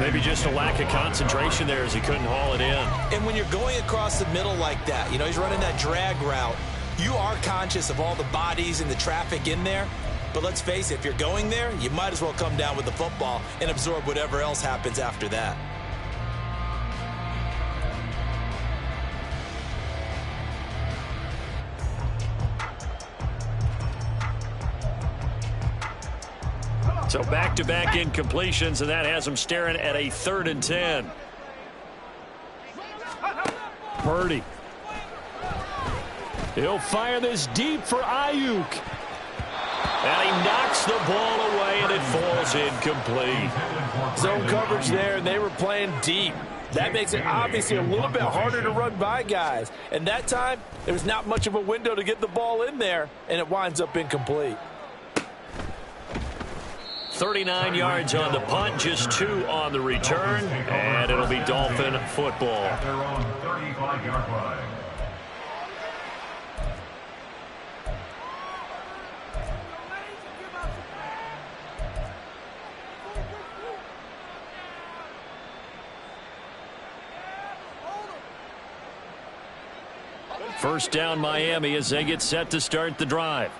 Maybe just a lack of concentration there as he couldn't haul it in. And when you're going across the middle like that, you know, he's running that drag route, you are conscious of all the bodies and the traffic in there. But let's face it, if you're going there, you might as well come down with the football and absorb whatever else happens after that. So back-to-back incompletions, and that has him staring at a 3rd and 10. Purdy. He'll fire this deep for Ayuk. And he knocks the ball away, and it falls incomplete. Zone coverage there, and they were playing deep. That makes it obviously a little bit harder to run by guys. And that time, there was not much of a window to get the ball in there, and it winds up incomplete. 39 yards on the punt, just 2 on the return, and it'll be Dolphin football. At their own 35-yard line. First down Miami as they get set to start the drive.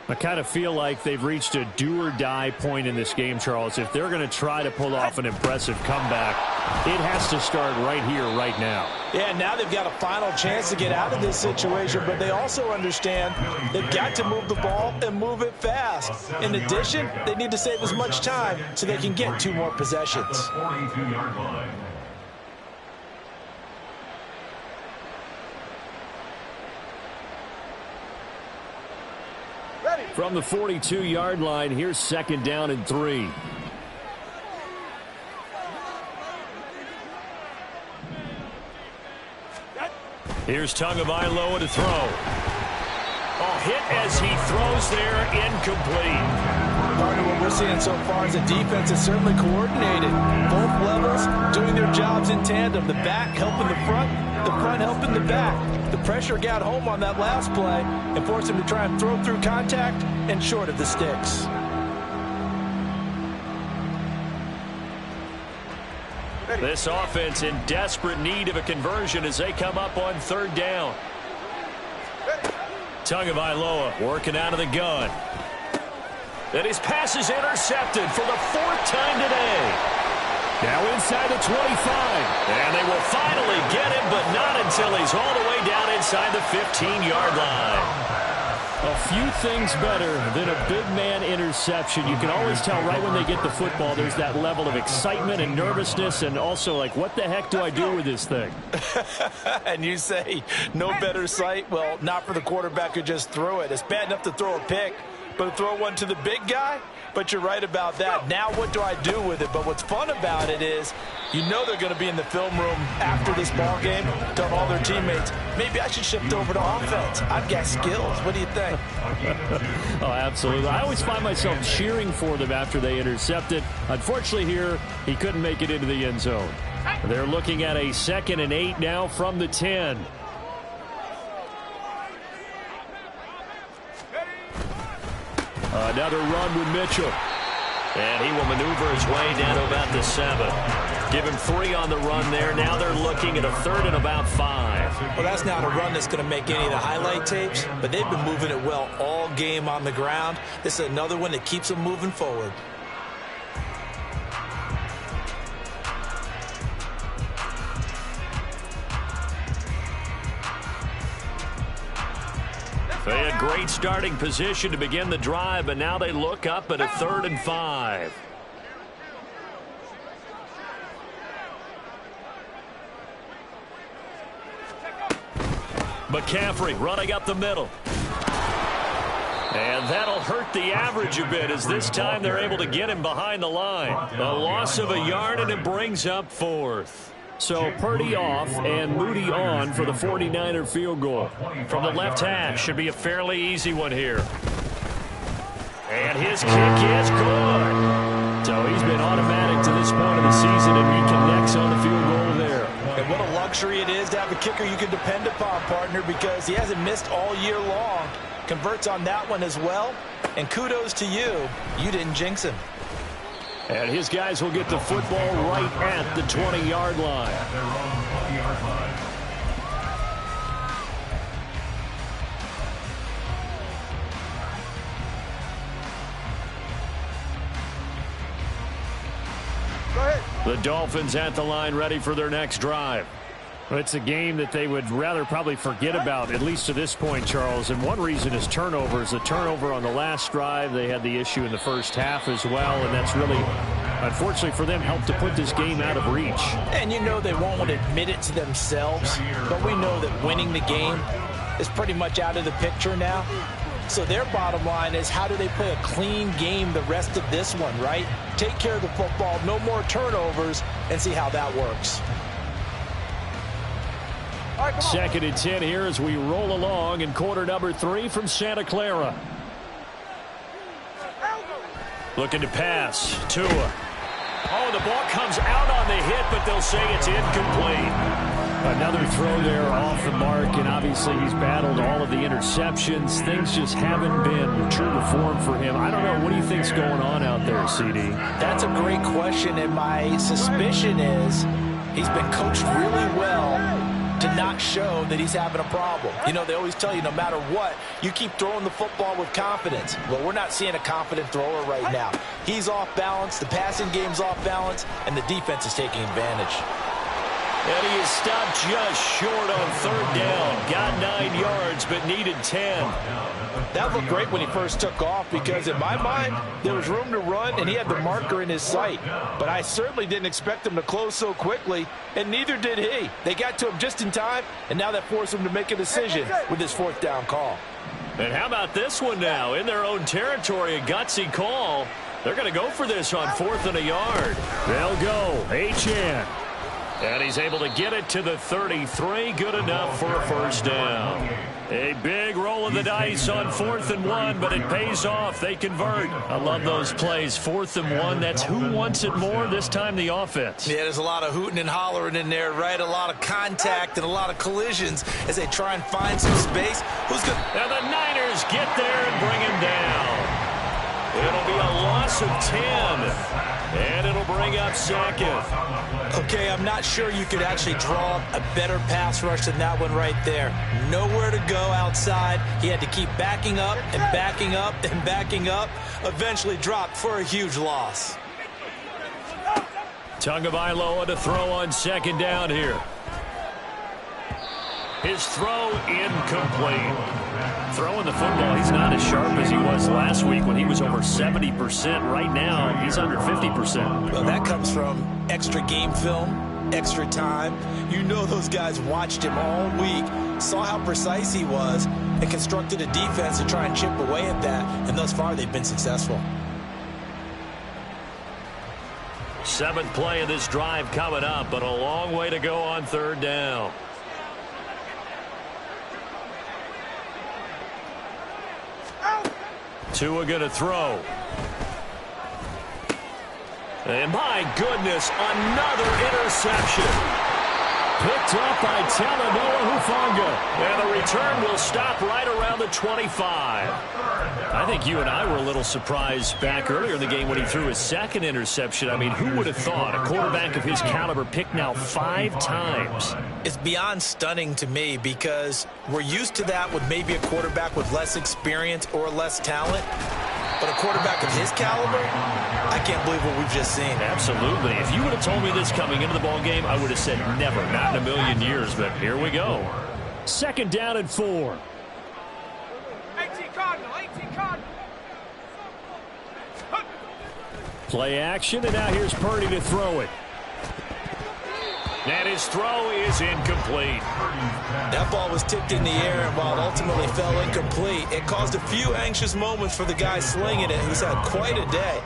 I kind of feel like they've reached a do-or-die point in this game, Charles. If they're going to try to pull off an impressive comeback, it has to start right here, right now. Yeah, now they've got a final chance to get out of this situation, but they also understand they've got to move the ball and move it fast. In addition, they need to save as much time so they can get 2 more possessions. The 42-yard line. From the 42-yard line, here's second down and 3. Here's Tagovailoa to throw. Oh, hit as he throws there, incomplete. Part of what we're seeing so far is the defense is certainly coordinated. Both levels doing their jobs in tandem. The back helping the front helping the back. The pressure got home on that last play and forced him to try and throw through contact and short of the sticks. This offense in desperate need of a conversion as they come up on 3rd down. Tagovailoa working out of the gun. And his pass is intercepted for the 4th time today. Now inside the 25. And they will finally get him, but not until he's all the way down inside the 15-yard line. A few things better than a big man interception. You can always tell right when they get the football, there's that level of excitement and nervousness, and also like, what the heck do I do with this thing? And you say, no better sight? Well, not for the quarterback who just threw it. It's bad enough to throw a pick, but to throw one to the big guy? But you're right about that. Now what do I do with it? But what's fun about it is you know they're going to be in the film room after this ball game, telling all their teammates, maybe I should shift over to offense. I've got skills. What do you think? Oh, absolutely. I always find myself cheering for them after they intercept it. Unfortunately here, he couldn't make it into the end zone. They're looking at a 2nd and 8 now from the 10. Another run with Mitchell. And he will maneuver his way down to about the 7. Give him 3 on the run there. Now they're looking at a 3rd and about 5. Well, that's not a run that's going to make any of the highlight tapes, but they've been moving it well all game on the ground. This is another one that keeps them moving forward. They had great starting position to begin the drive, but now they look up at a 3rd and 5. McCaffrey running up the middle. And that'll hurt the average a bit, as this time they're able to get him behind the line. A loss of a yard, and it brings up 4th. So Purdy off and Moody on for the 49er field goal. From the left hash, should be a fairly easy one here. And his kick is good. So he's been automatic to this point of the season, and he connects on the field goal there. And what a luxury it is to have a kicker you can depend upon, partner, because he hasn't missed all year long. Converts on that one as well. And kudos to you. You didn't jinx him. And his guys will get the football right at the 20-yard line. At their own 20-yard line. Go ahead. The Dolphins at the line, ready for their next drive. Well, it's a game that they would rather probably forget about, at least to this point, Charles. And one reason is turnovers. The turnover on the last drive, they had the issue in the first half as well, and that's really, unfortunately for them, helped to put this game out of reach. And you know they won't admit it to themselves, but we know that winning the game is pretty much out of the picture now. So their bottom line is, how do they play a clean game the rest of this one, right? Take care of the football, no more turnovers, and see how that works. All right, 2nd and 10 here as we roll along in quarter number 3 from Santa Clara. Looking to pass. Tua. Oh, the ball comes out on the hit, but they'll say it's incomplete. Another throw there off the mark, and obviously he's battled all of the interceptions. Things just haven't been true to form for him. I don't know. What do you think's going on out there, CD? That's a great question, and my suspicion is he's been coached really well to not show that he's having a problem. You know, they always tell you no matter what, you keep throwing the football with confidence. Well, we're not seeing a confident thrower right now. He's off balance, the passing game's off balance, and the defense is taking advantage. And he is stopped just short on 3rd down. Got 9 yards, but needed 10. That looked great when he first took off, because in my mind, there was room to run, and he had the marker in his sight. But I certainly didn't expect him to close so quickly, and neither did he. They got to him just in time, and now that forced him to make a decision with his 4th down call. And how about this one now? In their own territory, a gutsy call. They're going to go for this on 4th and a yard. They'll go. HN. And he's able to get it to the 33. Good enough for a 1st down. A big roll of the dice on 4th and 1, but it pays off. They convert. I love those plays. 4th and 1. That's who wants it more. This time the offense. Yeah, there's a lot of hooting and hollering in there, right? A lot of contact and a lot of collisions as they try and find some space. Who's good? And the Niners get there and bring him down. It'll be a loss of 10. And it'll bring up 2nd. Okay, I'm not sure you could actually draw a better pass rush than that one right there. Nowhere to go outside. He had to keep backing up and backing up and backing up. Eventually dropped for a huge loss. Tagovailoa to throw on 2nd down here. His throw incomplete. Throwing the football, he's not as sharp as he was last week when he was over 70%. Right now, he's under 50%. Well, that comes from extra game film, extra time. You know those guys watched him all week, saw how precise he was, and constructed a defense to try and chip away at that. And thus far, they've been successful. 7th play of this drive coming up, but a long way to go on 3rd down. Tua going to throw. And my goodness, another interception. Picked up by Talanoa Hufanga. And the return will stop right around the 25. I think you and I were a little surprised back earlier in the game when he threw his 2nd interception. I mean, who would have thought a quarterback of his caliber picked now 5 times? It's beyond stunning to me, because we're used to that with maybe a quarterback with less experience or less talent. But a quarterback of his caliber, I can't believe what we've just seen. Absolutely. If you would have told me this coming into the ballgame, I would have said never, not in a million years. But here we go. 2nd down and 4. Play action, and now here's Purdy to throw it. And his throw is incomplete. That ball was tipped in the air, and while it ultimately fell incomplete, it caused a few anxious moments for the guy slinging it, who's had quite a day.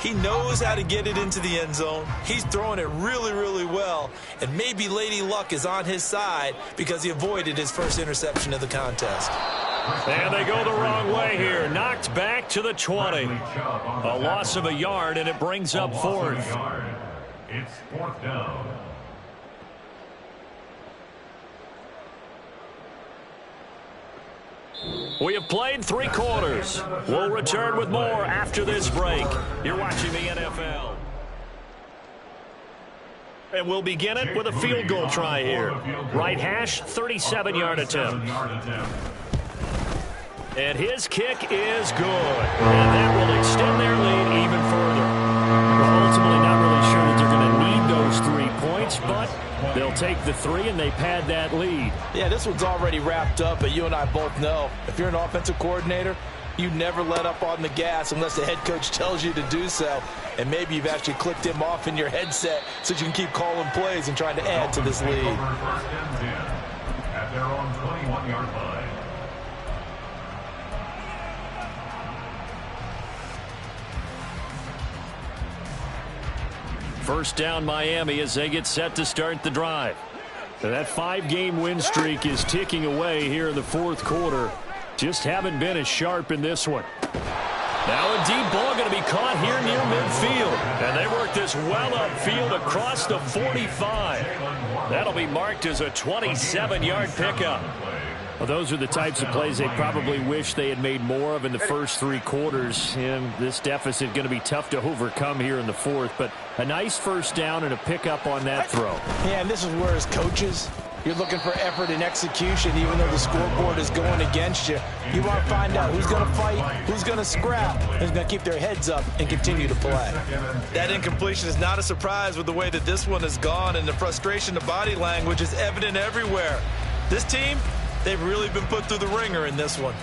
He knows how to get it into the end zone. He's throwing it really, really well, and maybe Lady Luck is on his side because he avoided his first interception of the contest. And they go the wrong way here. Knocked back to the 20. A loss of a yard, and it brings up fourth. It's fourth down. We have played 3 quarters. We'll return with more after this break. You're watching the NFL. And we'll begin it with a field goal try here. Right hash, 37-yard attempt. And his kick is good. And that will extend their lead even further. Well, ultimately not really sure that they're going to need those 3 points, but they'll take the 3 and they pad that lead. Yeah, this one's already wrapped up, but you and I both know if you're an offensive coordinator, you never let up on the gas unless the head coach tells you to do so. And maybe you've actually clicked him off in your headset so you can keep calling plays and trying to add to this lead. First and 10 at their own 21-yard line. First down Miami as they get set to start the drive. So that 5-game win streak is ticking away here in the fourth quarter. Just haven't been as sharp in this one. Now a deep ball going to be caught here near midfield. And they work this well upfield across the 45. That'll be marked as a 27-yard pickup. Well, those are the types of plays they probably wish they had made more of in the first 3 quarters. And this deficit going to be tough to overcome here in the fourth. But a nice first down and a pickup on that throw. Yeah, and this is where as coaches, you're looking for effort and execution even though the scoreboard is going against you. You want to find out who's going to fight, who's going to scrap, who's going to keep their heads up and continue to play. That incompletion is not a surprise with the way that this one has gone, and the frustration, the body language is evident everywhere. This team, they've really been put through the ringer in this one.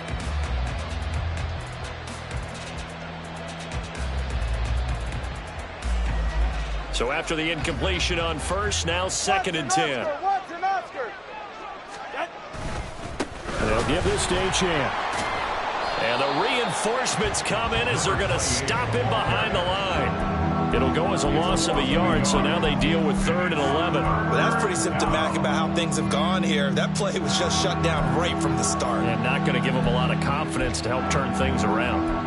So after the incompletion on first, now second and 10. They'll give this day a chance. And the reinforcements come in as they're going to stop him behind the line. It'll go as a loss of a yard, so now they deal with 3rd and 11. Well, that's pretty symptomatic about how things have gone here. That play was just shut down right from the start. And not going to give them a lot of confidence to help turn things around.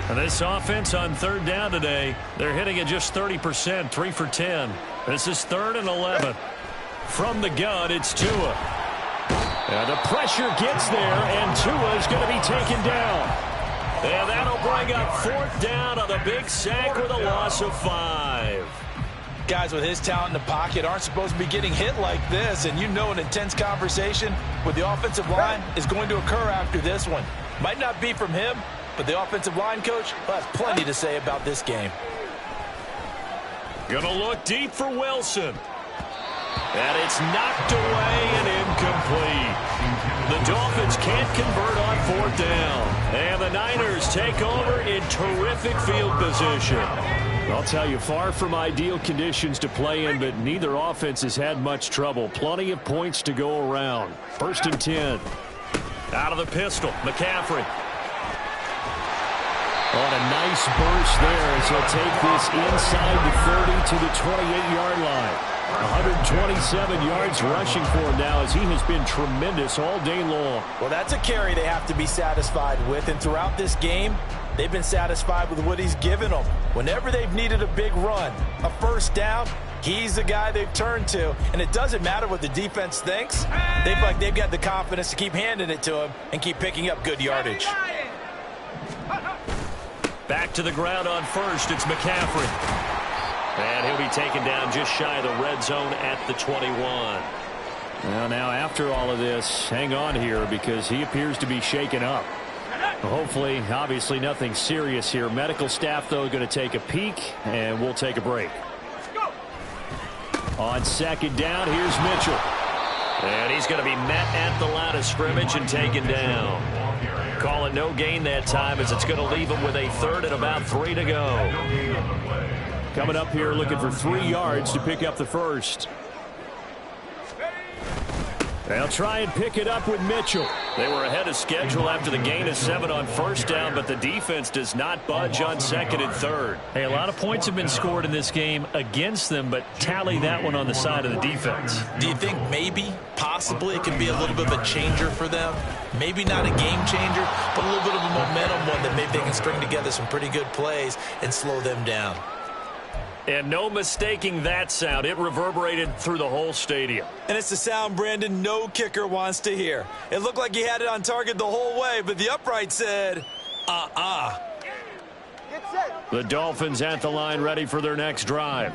And this offense on 3rd down today, they're hitting at just 30%, 3 for 10. This is 3rd and 11. From the gun, it's Tua. And the pressure gets there, and Tua is going to be taken down. And that'll bring up 4th down on the big sack with a loss of 5. Guys with his talent in the pocket aren't supposed to be getting hit like this, and you know an intense conversation with the offensive line is going to occur after this one. Might not be from him, but the offensive line coach has plenty to say about this game. Gonna look deep for Wilson. And it's knocked away and incomplete. The Dolphins can't convert on 4th down. And the Niners take over in terrific field position. I'll tell you, far from ideal conditions to play in, but neither offense has had much trouble. Plenty of points to go around. 1st and 10. Out of the pistol, McCaffrey. On a nice burst there as he'll take this inside the 30 to the 28-yard line. 127 yards rushing for him now as he has been tremendous all day long. Well, that's a carry they have to be satisfied with, and throughout this game, they've been satisfied with what he's given them. Whenever they've needed a big run, a first down, he's the guy they've turned to, and it doesn't matter what the defense thinks. They've got the confidence to keep handing it to him and keep picking up good yardage. Back to the ground on first, it's McCaffrey. And he'll be taken down just shy of the red zone at the 21. Well, now after all of this, hang on here because he appears to be shaken up. Hopefully, obviously nothing serious here. Medical staff, though, going to take a peek, and we'll take a break. On second down, here's Mitchell. And he's going to be met at the line of scrimmage and taken down. Call it no gain that time, as it's going to leave him with a third and about 3 to go. Coming up here looking for 3 yards to pick up the first. They'll try and pick it up with Mitchell. They were ahead of schedule after the gain of 7 on first down, but the defense does not budge on second and third. Hey, a lot of points have been scored in this game against them, but tally that one on the side of the defense. Do you think maybe, possibly, it could be a little bit of a changer for them? Maybe not a game changer, but a little bit of a momentum one that maybe they can string together some pretty good plays and slow them down. And no mistaking that sound. It reverberated through the whole stadium. And it's the sound, Brandon, no kicker wants to hear. It looked like he had it on target the whole way, but the upright said, The Dolphins at the line ready for their next drive.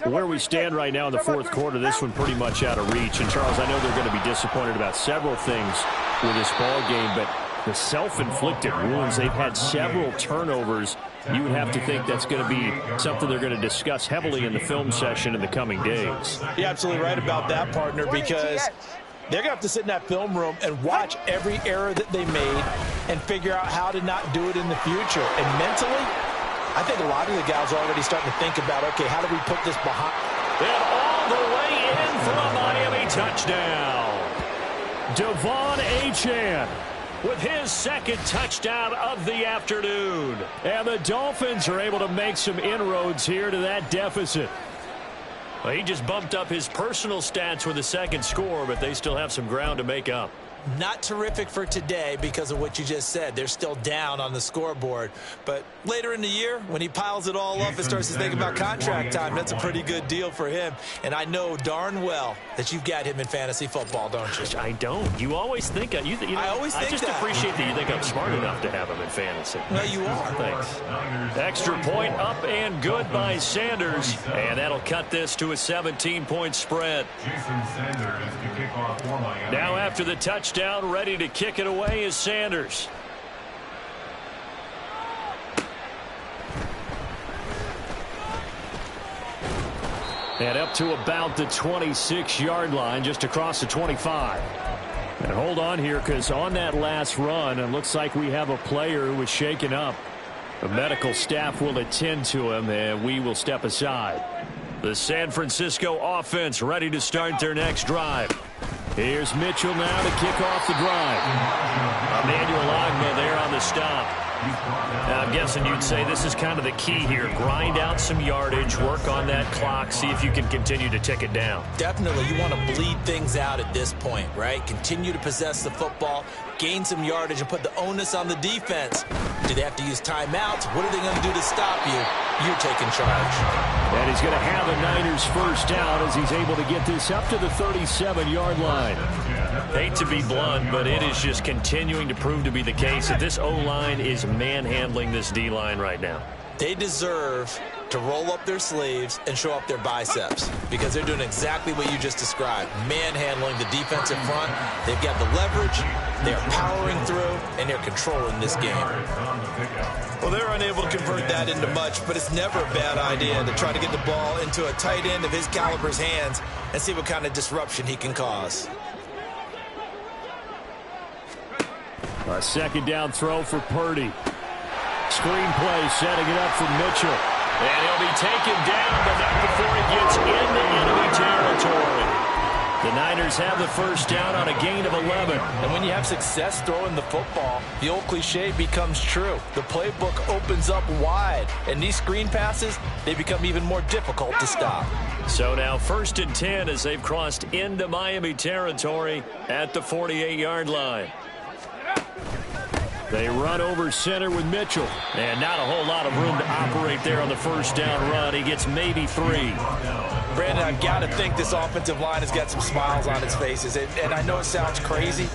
Where we stand right now in the fourth quarter, this one pretty much out of reach. And, Charles, I know they're going to be disappointed about several things with this ball game, but the self-inflicted wounds, they've had several turnovers. You would have to think that's going to be something they're going to discuss heavily in the film session in the coming days. You're absolutely right about that, partner, because they're going to have to sit in that film room and watch every error that they made and figure out how to not do it in the future. And mentally, I think a lot of the guys are already starting to think about, okay, how do we put this behind? And all the way in for a Miami touchdown. Devon Achane with his second touchdown of the afternoon. And the Dolphins are able to make some inroads here to that deficit. Well, he just bumped up his personal stats with a second score, but they still have some ground to make up. Not terrific for today because of what you just said. They're still down on the scoreboard. But later in the year, when he piles it all up and starts to think about contract time, that's a pretty good deal for him. And I know darn well that you've got him in fantasy football, don't you? I don't. You always think I just appreciate that you think I'm smart enough to have him in fantasy. Well, you are. Thanks. Extra point up and good by Sanders. And that'll cut this to a 17-point spread. Now after the touchdown, ready to kick it away is Sanders. And up to about the 26-yard line, just across the 25. And hold on here, because on that last run, it looks like we have a player who was shaken up. The medical staff will attend to him, and we will step aside. The San Francisco offense ready to start their next drive. Here's Mitchell now to kick off the drive. Emmanuel Agba there on the stop. Now, I'm guessing you'd say this is kind of the key here. Grind out some yardage, work on that clock, see if you can continue to tick it down. Definitely. You want to bleed things out at this point, right? Continue to possess the football, gain some yardage, and put the onus on the defense. Do they have to use timeouts? What are they going to do to stop you? You're taking charge. And he's going to have a Niners first down as he's able to get this up to the 37-yard line. Hate to be blunt, but it is just continuing to prove to be the case that this O-line is manhandling this D-line right now. They deserve to roll up their sleeves and show up their biceps because they're doing exactly what you just described, manhandling the defensive front. They've got the leverage, they're powering through, and they're controlling this game. Well, they're unable to convert that into much, but it's never a bad idea to try to get the ball into a tight end of his caliber's hands and see what kind of disruption he can cause. A second down throw for Purdy. Screen play setting it up for Mitchell. And he'll be taken down, but not before he gets into enemy territory. The Niners have the first down on a gain of 11. And when you have success throwing the football, the old cliche becomes true. The playbook opens up wide, and these screen passes, they become even more difficult to stop. So now 1st and 10 as they've crossed into Miami territory at the 48-yard line. They run over center with Mitchell. And not a whole lot of room to operate there on the first down run. He gets maybe 3. Brandon, I've got to think this offensive line has got some smiles on its faces. And I know it sounds crazy,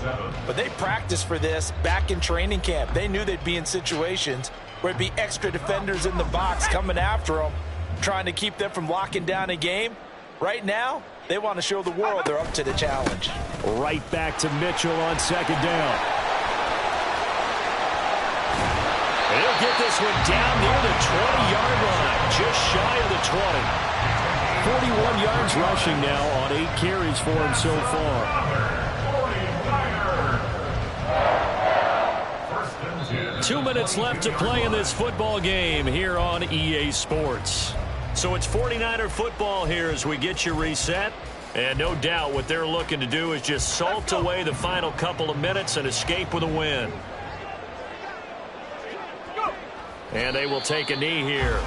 but they practiced for this back in training camp. They knew they'd be in situations where it'd be extra defenders in the box coming after them, trying to keep them from locking down a game. Right now, they want to show the world they're up to the challenge. Right back to Mitchell on second down. And he'll get this one down near the 20-yard line, just shy of the 20. 41 yards rushing now on 8 carries for him so far. 2 minutes left to play in this football game here on EA Sports. So it's 49er football here as we get you reset. And no doubt what they're looking to do is just salt away the final couple of minutes and escape with a win. And they will take a knee here.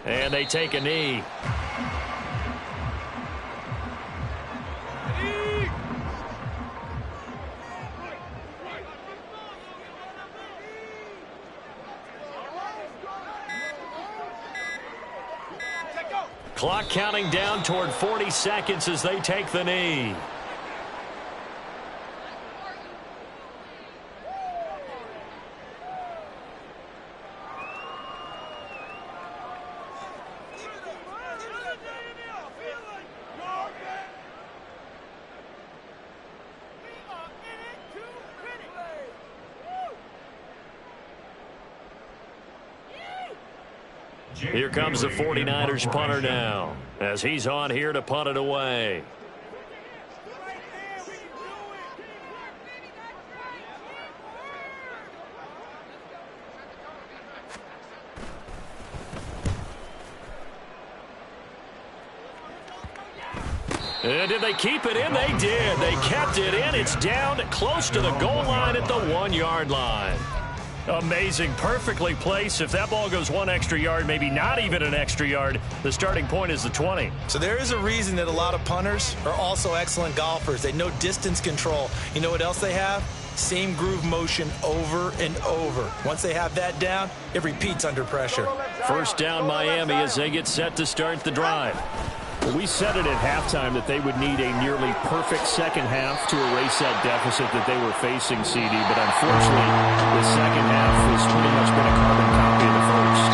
And they take a knee. Clock counting down toward 40 seconds as they take the knee. Here comes the 49ers punter now, as he's on here to punt it away. And did they keep it in? They did. They kept it in. It's down close to the goal line at the 1-yard line. Amazing. Perfectly placed. If that ball goes 1 extra yard, maybe not even an extra yard, the starting point is the 20. So there is a reason that a lot of punters are also excellent golfers. They know distance control. You know what else they have? Same groove motion over and over. Once they have that down, it repeats under pressure. First down Miami as they get set to start the drive. We said it at halftime that they would need a nearly perfect second half to erase that deficit that they were facing, CD. But unfortunately, the second half has pretty much been a carbon copy of the first.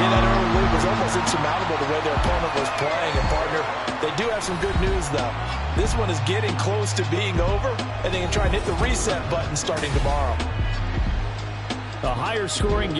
Yeah, that early lead was almost insurmountable the way their opponent was playing. And, partner, they do have some good news, though. This one is getting close to being over, and they can try and hit the reset button starting tomorrow. A higher scoring